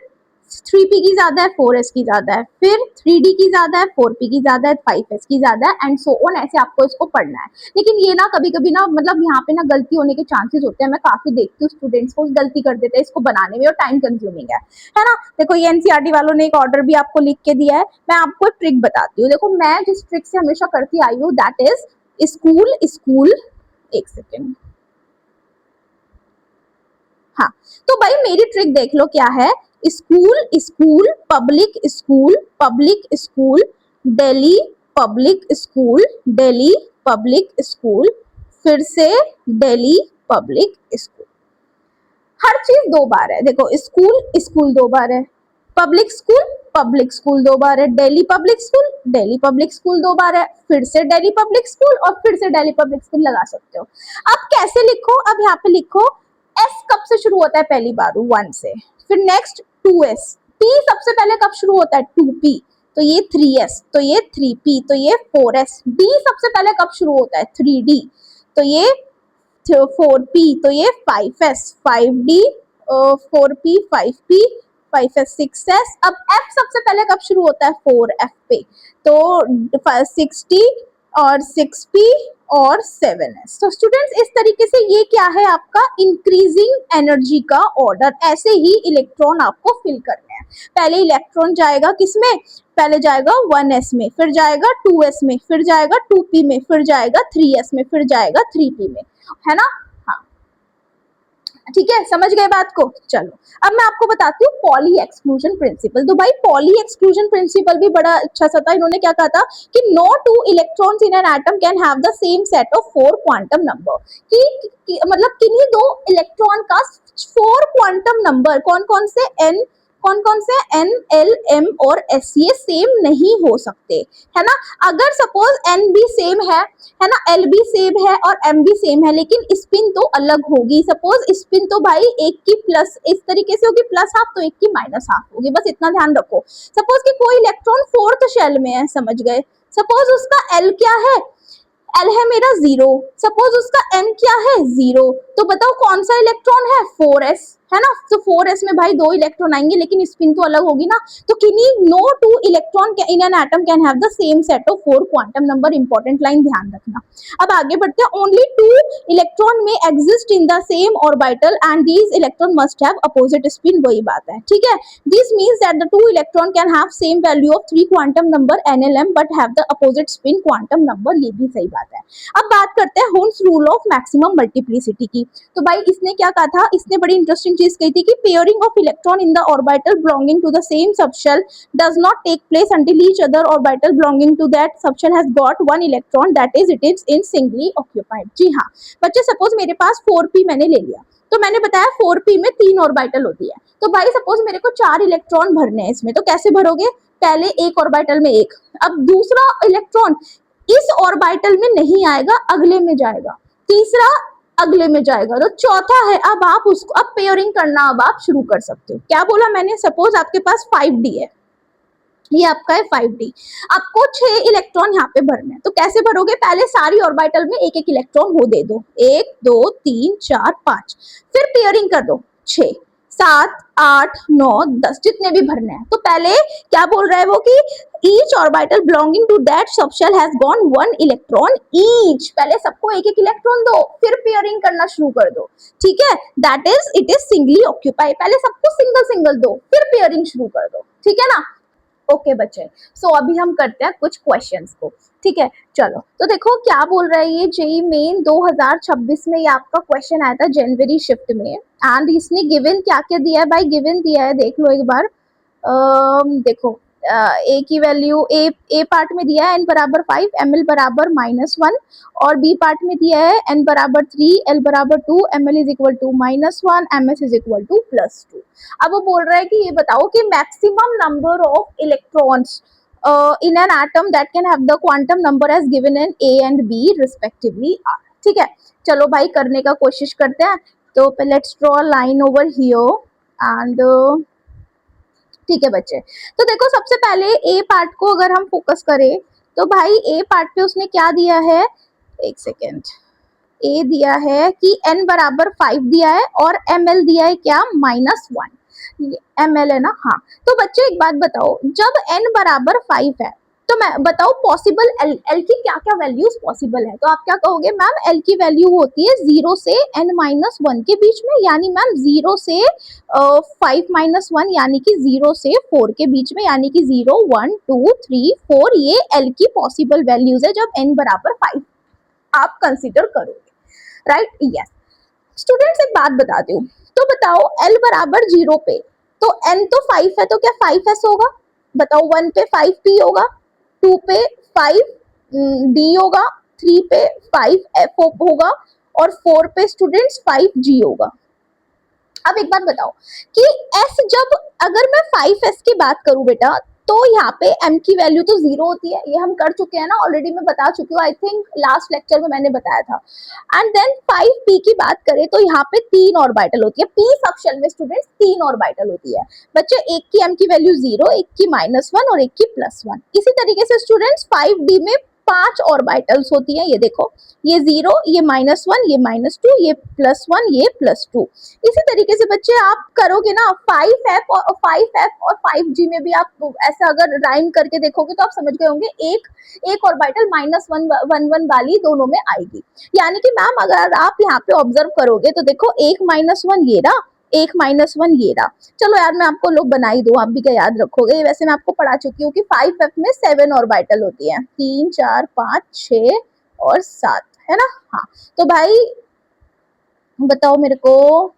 3p की ज्यादा है, 4s की ज्यादा है, फिर 3d की ज्यादा है, 4p की ज्यादा है, 5s की ज्यादा है, एंड सो ऑन। ऐसे आपको इसको पढ़ना है। लेकिन ये ना कभी कभी ना मतलब यहाँ पे ना गलती होने के चांसेस होते हैं, मैं काफी देखती हूँ स्टूडेंट्स को गलती कर देते हैं इसको बनाने में, और टाइम कंज्यूमिंग है ना। देखो ये एनसीईआरटी वालों ने एक ऑर्डर भी आपको लिख के दिया है, मैं आपको एक ट्रिक बताती हूँ। देखो मैं जिस ट्रिक से हमेशा करती आई हूँ दैट इज स्कूल स्कूल, एक सेकेंड, हाँ, तो भाई मेरी ट्रिक देख लो क्या है, school school public school public school Delhi public school Delhi public school, फिर से दिल्ली पब्लिक स्कूल। हर चीज 2 बार है। देखो स्कूल स्कूल 2 बार है, पब्लिक स्कूल 2 बार है, दिल्ली पब्लिक स्कूल 2 बार है, फिर से दिल्ली पब्लिक स्कूल और फिर से दिल्ली पब्लिक स्कूल लगा सकते हो। अब कैसे लिखो, अब यहाँ पे लिखो एस कब से शुरू होता है, पहली बार 1 से, फिर नेक्स्ट 2s, p सबसे पहले कब शुरू होता है 2p, तो ये 3s, तो ये 3p, तो ये 4s, d सबसे पहले कब शुरू होता है 3d, तो ये 4p, तो ये 5s, 5d 4p 5p 5s 6s। अब f सबसे पहले कब शुरू होता है 4f पे, तो 6d और 6p और 7s। तो स्टूडेंट्स इस तरीके से ये क्या है आपका इंक्रीजिंग एनर्जी का ऑर्डर। ऐसे ही इलेक्ट्रॉन आपको फिल करने हैं। पहले इलेक्ट्रॉन जाएगा किसमें, पहले जाएगा 1s में, फिर जाएगा 2s में, फिर जाएगा 2p में, फिर जाएगा 3s में, फिर जाएगा 3p में, है ना। हाँ ठीक है, समझ गए बात को। चलो अब मैं आपको बताती हूँ पॉली एक्सक्लूजन प्रिंसिपल। तो भाई पॉली एक्सक्लूजन प्रिंसिपल भी बड़ा अच्छा सा था। इन्होंने क्या कहा था कि no 2 electrons in an atom can have the same set of 4 quantum number, कि मतलब किन्हीं 2 इलेक्ट्रॉन का 4 क्वांटम नंबर, कौन कौन से, n कौन कौन से? एन, एल, एम और एस, ये सेम नहीं हो सकते, है ना। अगर सपोज एन भी सेम है ना, एल भी सेम है और एम भी सेम है, लेकिन स्पिन तो अलग होगी। सपोज स्पिन तो भाई एक की प्लस इस तरीके से होगी प्लस हाफ, तो एक की माइनस हाफ होगी, बस इतना ध्यान रखो। सपोज कि कोई इलेक्ट्रॉन फोर्थ शेल में है, समझ गए, सपोज उसका एल क्या है, एल है मेरा 0, सपोज उसका एन क्या है 0, तो बताओ कौन सा इलेक्ट्रॉन है 4s, है ना। तो 4s में भाई 2 इलेक्ट्रॉन आएंगे, लेकिन स्पिन तो अलग होगी ना। तो किन्हीं no 2 electron in an atom can have the same set of 4 quantum number, important line ध्यान रखना। अब आगे बढ़ते हैं, only 2 electron may exist in the same orbital and these electron must have opposite spin, वही बात है, ठीक है। This means that the 2 electron can have same value of 3 quantum number NLM but have the opposite spin quantum number, ये भी सही बात है। अब बात करते हैं Hund's rule of maximum multiplicity की। तो भाई इसने क्या कहा था, इसने बड़ी इंटरेस्टिंग चीज कही थी कि pairing of electron in the orbital belonging to the same subshell does not take place until each other orbital belonging to that subshell has got one electron, that is it is in singly occupied। जी हाँ बच्चे, suppose मेरे पास 4p मैंने ले लिया, तो मैंने बताया 4p में 3 ऑर्बिटल होती है, तो भाई सपोज मेरे को 4 इलेक्ट्रॉन भरने हैं इसमें, तो कैसे भरोगे? पहले एक ऑर्बिटल में एक, अब दूसरा इलेक्ट्रॉन इस ऑर्बिटल में नहीं आएगा, अगले में जाएगा, तीसरा अगले में जाएगा, तो चौथा है। अब आप उसको अब पेयरिंग करना अब आप शुरू कर सकते हो। क्या बोला मैंने? सपोज आपके पास 5d है, ये आपका है 5d, आपको 6 इलेक्ट्रॉन यहाँ पे भरने हैं, तो कैसे भरोगे? पहले सारी ऑर्बिटल में एक एक इलेक्ट्रॉन हो दे दो, 1 2 3 4 5, फिर पेयरिंग कर दो 6 7 8 9 10 जितने भी भरने हैं। तो पहले क्या बोल रहा है वो कि each orbital belonging to that subshell has gone 1 electron each, पहले सबको एक एक इलेक्ट्रॉन दो, फिर पेयरिंग करना शुरू कर दो, ठीक है। That is it is singly occupy, पहले सबको सिंगल सिंगल दो, फिर पेयरिंग शुरू कर दो, ठीक है ना। ओके बच्चे, सो अभी हम करते हैं कुछ क्वेश्चंस को, ठीक है। चलो तो देखो क्या बोल रहा है ये, जेई मेन 2026 में ये आपका क्वेश्चन आया था जनवरी शिफ्ट में, एंड इसने गिवन क्या क्या दिया है भाई, गिवन दिया है देख लो एक बार। देखो ए की वैल्यू ए पार्ट में दिया है एन बराबर 5, एम एल बराबर -1, और बी पार्ट में दिया है एन बराबर 3, एल बराबर 2, M L is equal to -1, M S is equal to +2। अब वो बोल रहा है कि ये बताओ कि maximum number of electrons in an atom that can have the quantum number as given in A and B respectively are, ठीक है। चलो भाई करने का कोशिश करते हैं, तो let's draw line over here and ठीक है बच्चे। तो देखो सबसे पहले ए पार्ट को अगर हम फोकस करें, तो भाई ए पार्ट पे उसने क्या दिया है, एक सेकेंड, ए दिया है कि n बराबर 5 दिया है और ml दिया है क्या -1, ml है ना, हाँ। तो बच्चे एक बात बताओ, जब n बराबर 5 है तो मैं बताओ पॉसिबल l की क्या क्या वैल्यूज पॉसिबल है, तो आप क्या कहोगे मैम l की वैल्यू होती है 0 से n-1 के बीच में, यानी मैम 0 से 5-1 यानी कि 0 से 4 के बीच में, यानी कि 0 1 2 3 4, ये l की पॉसिबल वैल्यूज है जब n बराबर 5 आप कंसिडर करोगे, राइट, यस। स्टूडेंट्स एक बात बताती हूँ, तो बताओ l बराबर 0 पे तो n तो 5 है, तो क्या 5s होगा? बताओ 1 पे 5p होगा, 2 पे 5d होगा, 3 पे 5f होगा, और 4 पे स्टूडेंट्स 5g होगा। अब एक बात बताओ कि s जब अगर मैं 5s की बात करूं बेटा, तो यहाँ पे m की वैल्यू तो 0 होती है, ये हम कर चुके हैं ना ऑलरेडी, मैं बता चुकी हूँ, आई थिंक लास्ट लेक्चर में मैंने बताया था। एंड देन 5p की बात करें तो यहाँ पे 3 ऑर्बिटल होती है, p सबशेल में स्टूडेंट्स 3 ऑर्बिटल होती है बच्चे, एक की m की वैल्यू 0, एक की -1 और एक की +1। इसी तरीके से स्टूडेंट्स 5d में 5 ऑर्बिटल्स होती है, ये देखो, ये 0, ये -1, ये -2, ये +1, ये +2। इसी तरीके से बच्चे आप करोगे ना 5f और 5g में भी आप ऐसा अगर राइम करके देखोगे तो आप समझ गए होंगे, एक ऑर्बिटल -1 वाली दोनों में आएगी। यानी कि मैम अगर आप यहाँ पे ऑब्जर्व करोगे तो देखो एक -1 ये रहा, एक -1 ये रहा। चलो यार मैं आपको लोग बना ही दूं, आप भी क्या याद रखोगे, वैसे मैं आपको पढ़ा चुकी हूँ कि 5f में 7 ऑर्बिटल होती है, 3 4 5 6 और 7, है ना, हाँ। तो भाई बताओ मेरे को,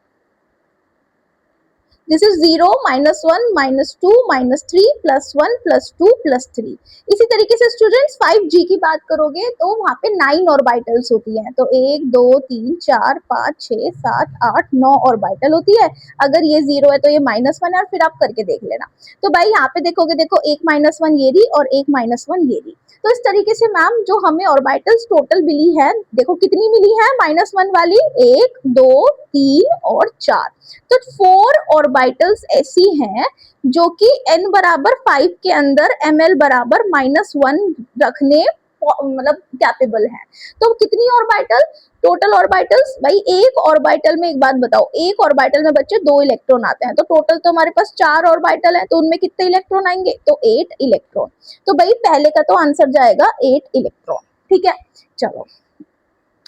दिस इज 0 -1 -2 -3 +1 +2 +3। इसी तरीके से स्टूडेंट्स 5G की बात करोगे तो वहां पे 9 ऑर्बिटल्स होती हैं, तो 1 2 3 4 5 6 7 8 9 ऑर्बिटल होती है। अगर ये 0 है तो ये -1 है, और फिर आप करके देख लेना। तो भाई यहाँ पे देखोगे, देखो एक -1 ये रही और एक -1 ये रही। तो इस तरीके से मैम जो हमें ऑर्बिटल्स टोटल मिली है, देखो कितनी मिली है -1 वाली, 1 2 3 और 4। तो 4 ऑर्बिटल्स ऐसी हैं जो कि n बराबर 5 के अंदर ml बराबर -1 रखने मतलब कैपेबल है। तो कितनी ऑर्बिटल, टोटल ऑर्बिटल्स, भाई एक ऑर्बिटल में, एक बात बताओ, एक ऑर्बिटल में बच्चे 2 इलेक्ट्रॉन आते हैं, तो टोटल तो हमारे पास 4 ऑर्बिटल है, तो उनमें कितने इलेक्ट्रॉन आएंगे, तो 8 इलेक्ट्रॉन। तो भाई पहले का तो आंसर जाएगा 8 इलेक्ट्रॉन। ठीक है, चलो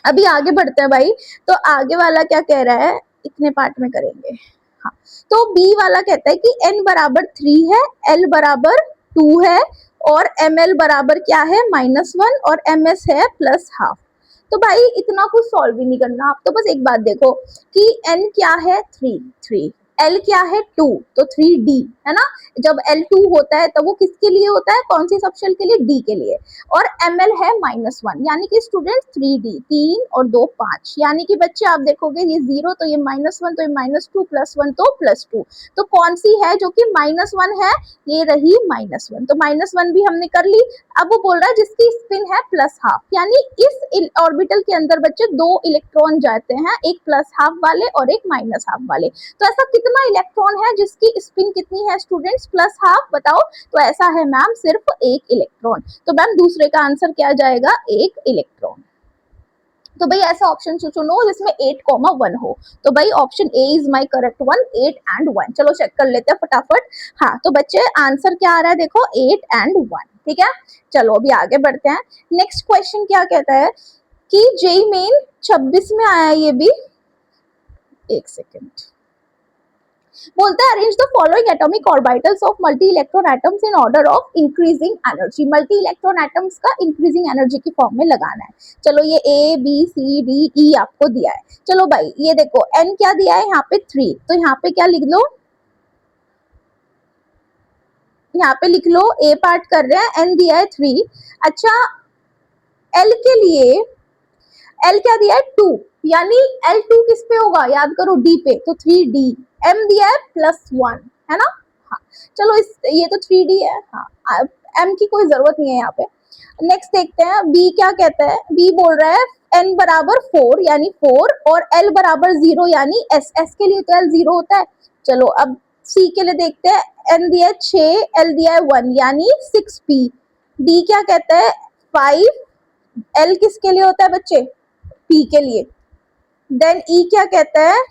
अभी आगे बढ़ते हैं भाई। तो आगे वाला क्या कह रहा है, इतने पार्ट में करेंगे। हाँ, तो बी वाला कहता है कि n बराबर 3 है, l बराबर 2 है, और ml बराबर क्या है -1, और ms है +½ तो भाई इतना कुछ सॉल्व भी नहीं करना, आप तो बस एक बात देखो कि n क्या है 3, l क्या है 2, तो 3d है ना। जब l2 होता है तब वो किसके लिए होता है, कौन सी सबशेल के लिए, d के लिए। और ml है -1, यानी कि स्टूडेंट 3d, 3 और 2 5, यानी कि बच्चे आप देखोगे ये 0 तो ये -1, तो ये -2 +1 तो +2, तो कौन सी है जो कि -1 है, ये रही -1, तो -1 भी हमने कर ली। अब वो बोल रहा है जिसकी स्पिन है +½ यानी इस ऑर्बिटल के अंदर बच्चे 2 इलेक्ट्रॉन जाते हैं, एक +½ वाले और एक -½ वाले। तो ऐसा कितना इलेक्ट्रॉन है जिसकी स्पिन कितनी है स्टूडेंट्स, +½ बताओ। तो ऐसा है मैम सिर्फ 1 इलेक्ट्रॉन। तो मैम दूसरे का आंसर क्या जाएगा, 1 इलेक्ट्रॉन। तो भाई ऐसा ऑप्शन चुनो जिसमें 8,1 हो। तो भाई option A is my correct one, 8 and 1। चलो चेक कर लेते हैं फटाफट। हाँ, तो बच्चे आंसर क्या आ रहा है, देखो 8 एंड 1। ठीक है, चलो अभी आगे बढ़ते हैं। नेक्स्ट क्वेश्चन क्या कहता है कि जेई मेन 26 में आया, ये भी एक सेकेंड, बोलता है arrange the following atomic orbitals of multi electron atoms in order of increasing energy. Multi electron atoms का इंक्रीजिंग एनर्जी की फॉर्म में लगाना है। चलो ये A B C D E आपको दिया है। चलो भाई ये देखो एन क्या दिया है यहाँ पे 3, तो यहाँ पे क्या लिख लो, यहाँ पे लिख लो, ए पार्ट कर रहे हैं, एन दिया है 3। अच्छा एल के लिए, एल क्या दिया है 2, यानी L2 किस पे होगा, याद करो D पे, तो 3D। M दिया है +1 है ना। हाँ चलो इस ये तो 3D है। हाँ M की कोई जरूरत नहीं है यहाँ पे। नेक्स्ट देखते हैं B क्या कहता है। B बोल रहा है N बराबर 4 यानी 4 और L बराबर 0 यानी S। S के लिए तो L 0 होता है। चलो अब C के लिए देखते हैं। N दिया है 6, L दिया है 1 यानी 6P। D क्या कहता है 5, L किसके लिए होता है बच्चे, P के लिए। देन E क्या कहता है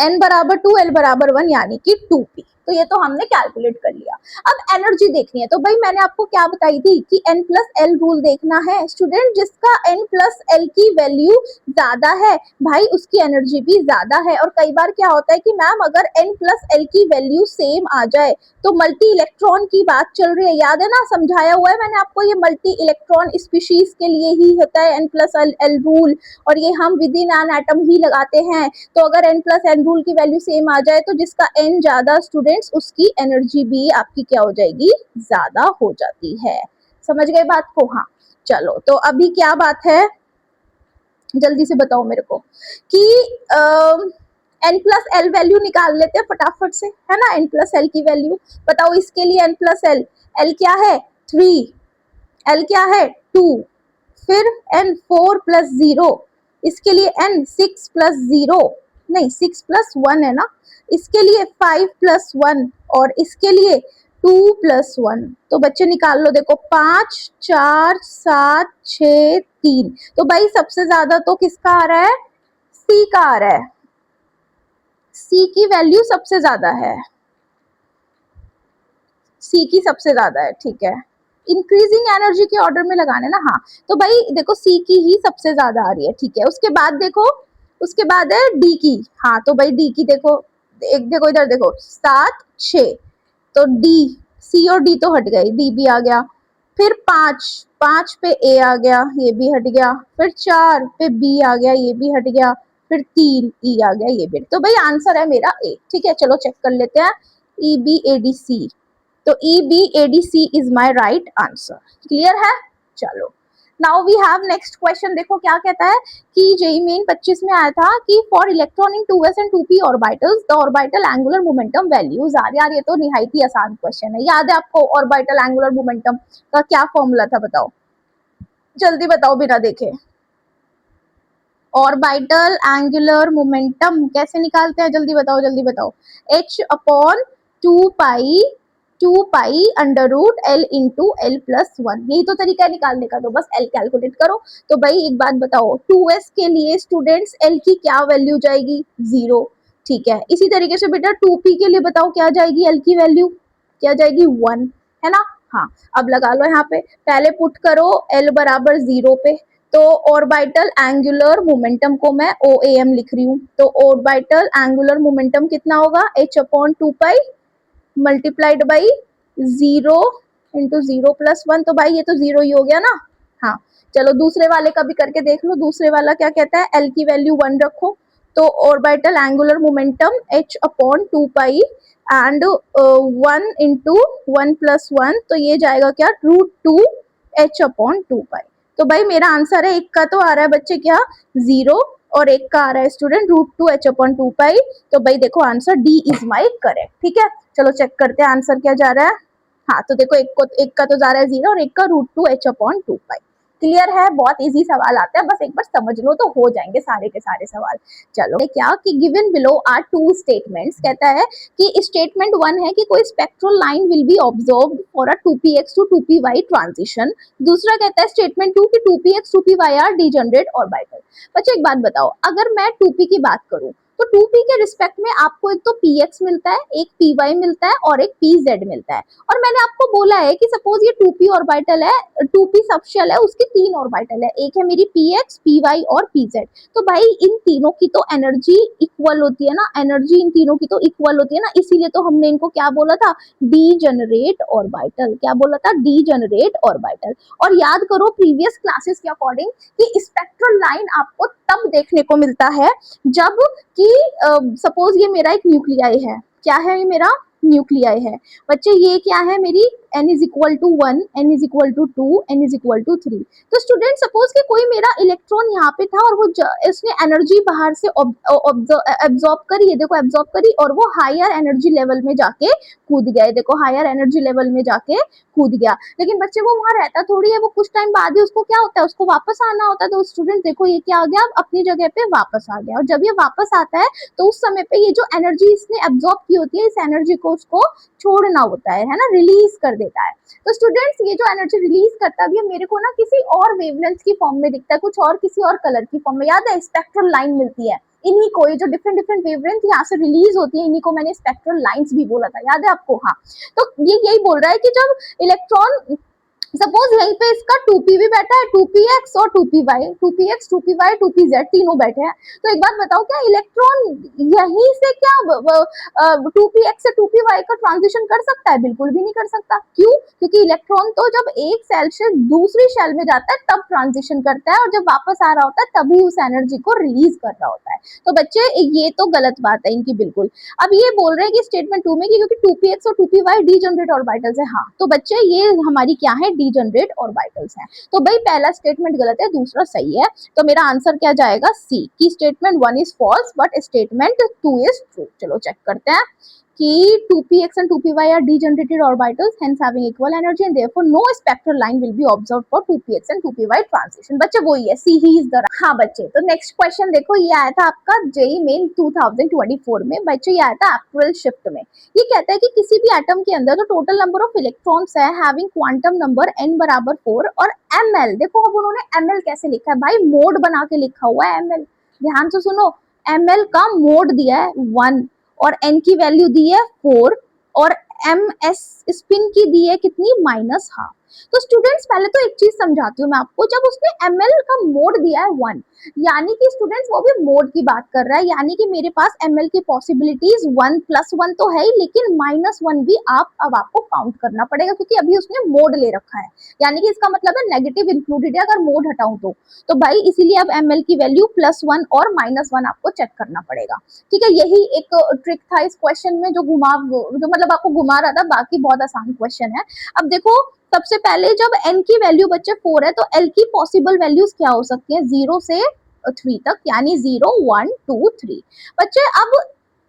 N बराबर 2, L बराबर 1 यानी कि 2P। तो ये तो हमने कैलकुलेट कर लिया। अब एनर्जी देखनी है, तो भाई मैंने आपको क्या बताई थी कि N प्लस L रूल देखना है स्टूडेंट। जिसका N प्लस L की वैल्यू ज्यादा है भाई उसकी एनर्जी भी ज्यादा है। और कई बार क्या होता है कि मैम अगर N प्लस L की वैल्यू सेम आ जाए तो मल्टी इलेक्ट्रॉन की बात चल रही है, याद है ना, समझाया हुआ है मैंने आपको, ये मल्टी इलेक्ट्रॉन स्पीशीज के लिए ही होता है N प्लस L रूल, और ये हम विद इन एन एटम ही लगाते हैं। तो अगर N प्लस L रूल की वैल्यू सेम आ जाए तो जिसका N ज्यादा स्टूडेंट्स उसकी एनर्जी भी आपकी क्या हो जाएगी, ज्यादा हो जाती है। समझ गए बात को। हाँ चलो तो अभी क्या बात है, जल्दी से बताओ मेरे को कि N प्लस एल वैल्यू निकाल लेते हैं फटाफट से, है ना। N प्लस एल की वैल्यू बताओ इसके लिए। N प्लस एल, एल क्या है 3, एल क्या है 2, फिर N 4 प्लस 0, इसके लिए N 6 प्लस 0, नहीं 6 प्लस 1 है ना, इसके लिए 5 प्लस 1 और इसके लिए 2 प्लस 1। तो बच्चे निकाल लो, देखो 5 4 7 6 3। तो भाई सबसे ज्यादा तो किसका आ रहा है, C का आ रहा है। C की वैल्यू सबसे ज्यादा है, C की सबसे ज्यादा है। ठीक है, इंक्रीजिंग एनर्जी के ऑर्डर में लगाने ना। हाँ तो भाई देखो C की ही सबसे ज्यादा आ रही है। ठीक है, उसके बाद देखो, उसके बाद है D की। हाँ तो भाई D की देखो, एक देखो इधर देखो 7 6, तो D, C और D तो हट गई, D भी आ गया। फिर 5 पे A आ गया, ये भी हट गया। फिर 4 पे B आ गया, ये भी हट गया। फिर 3 ई आ गया ये बिट। तो भाई आंसर है मेरा ए। ठीक है, चलो चेक कर लेते हैं। ई बी ए डी सी, तो E B A D C is my right answer. Clear है? चलो now we have next question. देखो क्या कहता है कि जेई मेन 25 में आया था कि for electron in 2s and 2p orbitals the orbital angular momentum values are. यार ये तो निहायत ही आसान क्वेश्चन है। याद है आपको ऑर्बिटल एंगुलर मोमेंटम का क्या फॉर्मूला था? बताओ, जल्दी बताओ बिना देखे। ऑर्बिटल एंगुलर मोमेंटम कैसे निकालते हैं? जल्दी बताओ, जल्दी बताओ। h upon 2 pi under root L into L plus 1, यही तो तरीका है निकालने का। तो बस एल कैलकुलेट करो। तो भाई एक बात बताओ, 2s के लिए स्टूडेंट्स एल की क्या वैल्यू जाएगी? 0। ठीक है, इसी तरीके से बेटा 2p के लिए बताओ क्या जाएगी? एल की वैल्यू क्या जाएगी? 1, है ना? हाँ, अब लगा लो यहाँ पे, पहले पुट करो एल बराबर 0 पे। तो ऑर्बिटल एंगुलर मोमेंटम को मैं ओ ए एम लिख रही हूँ। तो ऑर्बिटल एंगुलर मोमेंटम कितना होगा? h upon 2 pi multiplied by 0 into 0 plus 1। तो भाई ये तो 0 ही हो गया ना। हाँ, चलो दूसरे वाले का भी करके देख लो। दूसरे वाला क्या कहता है? एल की वैल्यू 1 रखो। तो orbital angular momentum h upon 2 pi and 1 into 1 plus 1, तो ये जाएगा क्या? √2 h अपॉन 2 पाई। तो भाई मेरा आंसर है, एक का तो आ रहा है बच्चे क्या? 0, और एक का आ रहा है स्टूडेंट √2 h अपॉन 2 पाई। तो भाई देखो answer D is my correct. ठीक है, चलो चेक करते हैं आंसर क्या जा रहा है। हाँ, तो देखो एक का तो जा रहा है 0 और एक का √2 h अपॉन 2 पाई। क्लियर है? बहुत इजी सवाल आता है, बस एक बार समझ लो तो हो जाएंगे सारे के सारे सवाल। चलो क्या कि गिवन बिलो आर 2 स्टेटमेंट्स। कहता है कि स्टेटमेंट 1 है कि कोई spectral line will be observed for a 2px to 2py transition. दूसरा कहता है स्टेटमेंट 2 कि 2px 2py are degenerate orbital. बच्चे एक बात बताओ, अगर मैं 2p की बात करूं तो 2p के रिस्पेक्ट में आपको एक तो px मिलता है, एक py मिलता है और एक pz मिलता है। और मैंने आपको बोला है कि सपोज ये 2p ऑर्बिटल है, 2p सबशेल है, उसके 3 ऑर्बिटल है, एक है मेरी px, py और pz। तो भाई इन तीनों की तो एनर्जी इक्वल होती है ना, एनर्जी इन तीनों की तो इक्वल होती है ना, इसीलिए तो हमने इनको क्या बोला था? Degenerate orbital. क्या बोला था? Degenerate orbital. और याद करो प्रीवियस क्लासेस के अकॉर्डिंग कि स्पेक्ट्रल लाइन आपको तब देखने को मिलता है जब कि सपोज ये मेरा एक न्यूक्लियाई है। क्या है? ये मेरा न्यूक्लियाई है। बच्चे ये क्या है मेरी? n is equal to 1, n is equal to 2, n is equal to 3। तो स्टूडेंट सपोज कि कोई मेरा इलेक्ट्रॉन यहाँ पे था और वो इसने एनर्जी बाहर से एब्जॉर्ब करी, ये देखो एब्जॉर्ब करी, और वो हायर एनर्जी लेवल में जाके कूद गया। देखो हायर एनर्जी लेवल में जाके कूद गया। लेकिन बच्चे वो वहां रहता थोड़ी है, वो कुछ टाइम बाद ही उसको क्या होता है? उसको वापस आना होता है। तो स्टूडेंट देखो ये क्या आ गया? अपनी जगह पे वापस आ गया। और जब ये वापस आता है तो उस समय पे ये जो एनर्जी इसने एब्जॉर्ब की होती है, इस एनर्जी को उसको छोड़ना होता है ना, रिलीज कर देता है। तो स्टूडेंट्स ये जो एनर्जी रिलीज करता है, मेरे को ना किसी और वेवलेंथ की फॉर्म में दिखता है, कुछ और किसी और कलर की फॉर्म में। याद है स्पेक्ट्रल लाइन मिलती है, इन्हीं को, ये जो डिफरेंट डिफरेंट वेवलेंथ यहाँ से रिलीज होती है, इन्हीं को मैंने स्पेक्ट्रल लाइंस भी बोला था। याद है आपको? हाँ, तो ये यही बोल रहा है कि जब इलेक्ट्रॉन सपोज यहीं पे इसका 2p भी बैठा है, 2px और 2py, 2px 2py 2pz तीनों बैठे हैं। तो एक बात बताओ, क्या इलेक्ट्रॉन यहीं से क्या 2px से 2py का ट्रांजिशन कर सकता है? बिल्कुल भी नहीं कर सकता। क्यों? क्योंकि इलेक्ट्रॉन तो जब एक सेल से दूसरी सेल में जाता है तब ट्रांजिशन करता है, और जब वापस आ रहा होता है तभी उस एनर्जी को रिलीज कर रहा होता है। तो बच्चे ये तो गलत बात है इनकी बिल्कुल। अब ये बोल रहे हैं कि स्टेटमेंट 2 में कि क्योंकि 2px और 2py डीजनरेट ऑर्बिटल्स है। हाँ, तो बच्चे ये हमारी क्या है? डीजनरेट ऑर्बिटल्स हैं। तो भाई पहला स्टेटमेंट गलत है, दूसरा सही है। तो मेरा आंसर क्या जाएगा? सी, कि statement 1 is false but statement 2 is true. चलो चेक करते हैं कि 2px and 2py are degenerated orbitals, hence having equal energy, and therefore no spectral line will be observed for 2px and 2py transition। बच्चे वही है, सी he is the. हाँ बच्चे, तो नेक्स्ट क्वेश्चन देखो, ये आया था आपका जेई मेन 2024 में। बच्चे ये आया था अप्रैल शिफ्ट में। ये कहता है कि किसी भी एटम के अंदर जो टोटल नंबर ऑफ इलेक्ट्रॉन्स है हैविंग क्वांटम नंबर n बराबर 4 और ml। देखो अब उन्होंने ml कैसे लिखा है भाई? मोड बना के लिखा हुआ है ml। ध्यान से सुनो, ml का मोड दिया है 1 और n की वैल्यू दी है 4 और ms स्पिन की दी है कितनी? -12। तो स्टूडेंट्स पहले तो एक चीज समझाती हूँ मैं आपको, जब उसने ml का मोड दिया है 1, यानी कि स्टूडेंट्स वो भी मोड की बात कर रहा है, यानी कि मेरे पास ml की पॉसिबिलिटीज 1 + 1 तो है ही, लेकिन -1 भी अब आपको काउंट करना पड़ेगा क्योंकि अभी उसने मोड ले रखा है, यानी कि इसका मतलब है नेगेटिव इंक्लूडेड है अगर मोड हटाऊं तो भाई इसीलिए अब ml की वैल्यू +1 और -1 आपको चेक करना पड़ेगा। ठीक है, यही एक ट्रिक था इस क्वेश्चन में जो मतलब आपको घुमा रहा था, बाकी बहुत आसान क्वेश्चन है। अब देखो सबसे पहले जब n की वैल्यू बच्चे 4 है तो l की पॉसिबल वैल्यूज क्या हो सकती है 0 से 3 तक, यानी 0 1 2 3। बच्चे अब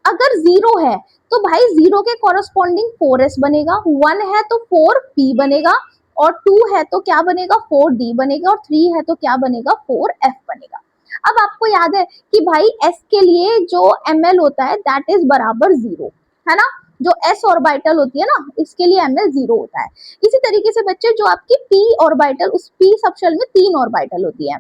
अगर 0 है तो भाई 0 के कॉरस्पॉन्डिंग 4s बनेगा, 1 है तो 4p बनेगा, और 2 है तो क्या बनेगा 4d बनेगा, और 3 है तो क्या बनेगा 4f बनेगा। अब आपको याद है कि भाई s के लिए जो ml होता है दैट इज बराबर 0, है ना, जो s ऑर्बिटल होती है ना इसके लिए ml 0 होता है। इसी तरीके से बच्चे जो आपकी p ऑर्बिटल, उस p सबशेल में 3 ऑर्बिटल होती है,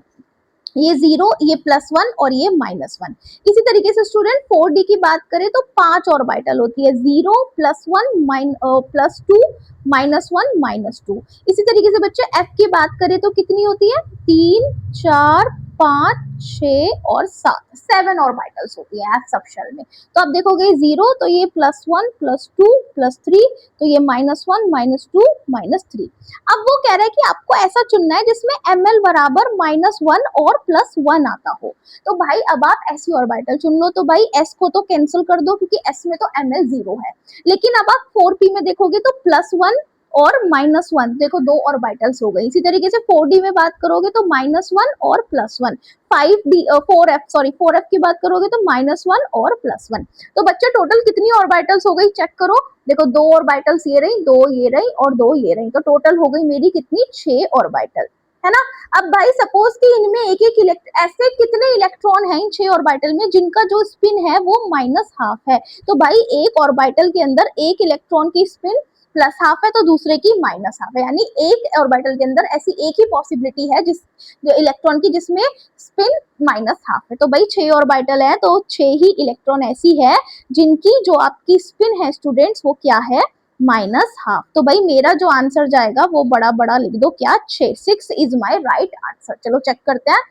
ये 0, ये +1 और ये -1। इसी तरीके से स्टूडेंट 4d की बात करें तो 5 ऑर्बिटल होती है, 0 +1 +2 -1 -2। इसी तरीके से बच्चे f की बात करें तो कितनी होती है 3 4 5 6 और 7 ऑर्बिटल्स होती है f सबशेल में। तो आप देखोगे 0 तो ये +1 +2 +3, तो ये -1 -2 -3। अब वो कह रहा है कि आपको ऐसा चुनना है जिसमें ml बराबर -1 और +1 आता हो। तो भाई अब आप ऐसी ऑर्बिटल चुन लो, तो भाई s को तो कैंसिल कर दो क्योंकि s में तो ml 0 है, लेकिन अब आप 4p में देखोगे तो +1 और -1, देखो 2 ऑर्बिटल्स हो गई। इसी तरीके से 4d में बात करोगे तो -1 और +1, 4f की बात करोगे तो -1 और +1। तो बच्चे टोटल कितनी ऑर्बिटल्स हो गई चेक करो, देखो 2 ऑर्बिटल्स ये रही, 2 ये रही और 2 ये रही, तो टोटल हो गई मेरी कितनी 6 ऑर्बिटल, है ना। अब भाई सपोज कि इनमें एक एक ऐसे कितने इलेक्ट्रॉन हैं इन 6 ऑर्बिटल में जिनका जो स्पिन है वो -½ है, तो भाई एक ऑर्बिटल के अंदर एक इलेक्ट्रॉन की स्पिन +½ है तो दूसरे की -½ है, यानी एक ऑर्बिटल के अंदर ऐसी एक ही पॉसिबिलिटी है जिस जो इलेक्ट्रॉन की जिसमें स्पिन -½ है। तो भाई 6 ऑर्बिटल है तो 6 ही इलेक्ट्रॉन ऐसी है जिनकी जो आपकी स्पिन है स्टूडेंट्स वो क्या है -½ तो भाई मेरा जो आंसर जाएगा वो बड़ा बड़ा लिख दो क्या 6 इज माय राइट आंसर। चलो चेक करते हैं।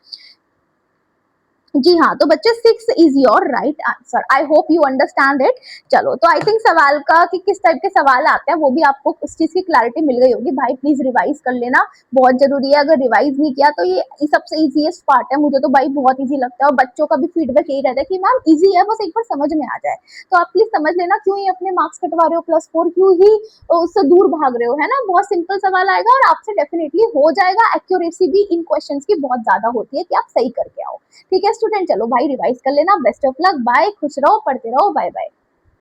जी हाँ, तो बच्चे 6 is your right answer. I hope you understand it. चलो तो आई थिंक सवाल का कि किस टाइप के सवाल आते हैं वो भी आपको उस चीज की क्लैरिटी मिल गई होगी। भाई प्लीज रिवाइज कर लेना, बहुत जरूरी है। अगर रिवाइज नहीं किया तो ये सबसे इजीएस्ट पार्ट है, मुझे तो भाई बहुत इजी लगता है, और बच्चों का भी फीडबैक यही रहता है कि मैम इजी है, बस एक बार समझ में आ जाए। तो आप प्लीज समझ लेना क्यों ही अपने मार्क्स कटवा रहे हो +4, क्यों ही उससे दूर भाग रहे हो, है ना। बहुत सिंपल सवाल आएगा और आपसे डेफिनेटली हो जाएगा। एक्यूरेसी भी इन क्वेश्चंस की बहुत ज्यादा होती है कि आप सही करके आओ। ठीक है स्टूडेंट, चलो भाई रिवाइज कर लेना। बेस्ट ऑफ लक, बाय, खुश रहो, पढ़ते रहो, बाय बाय।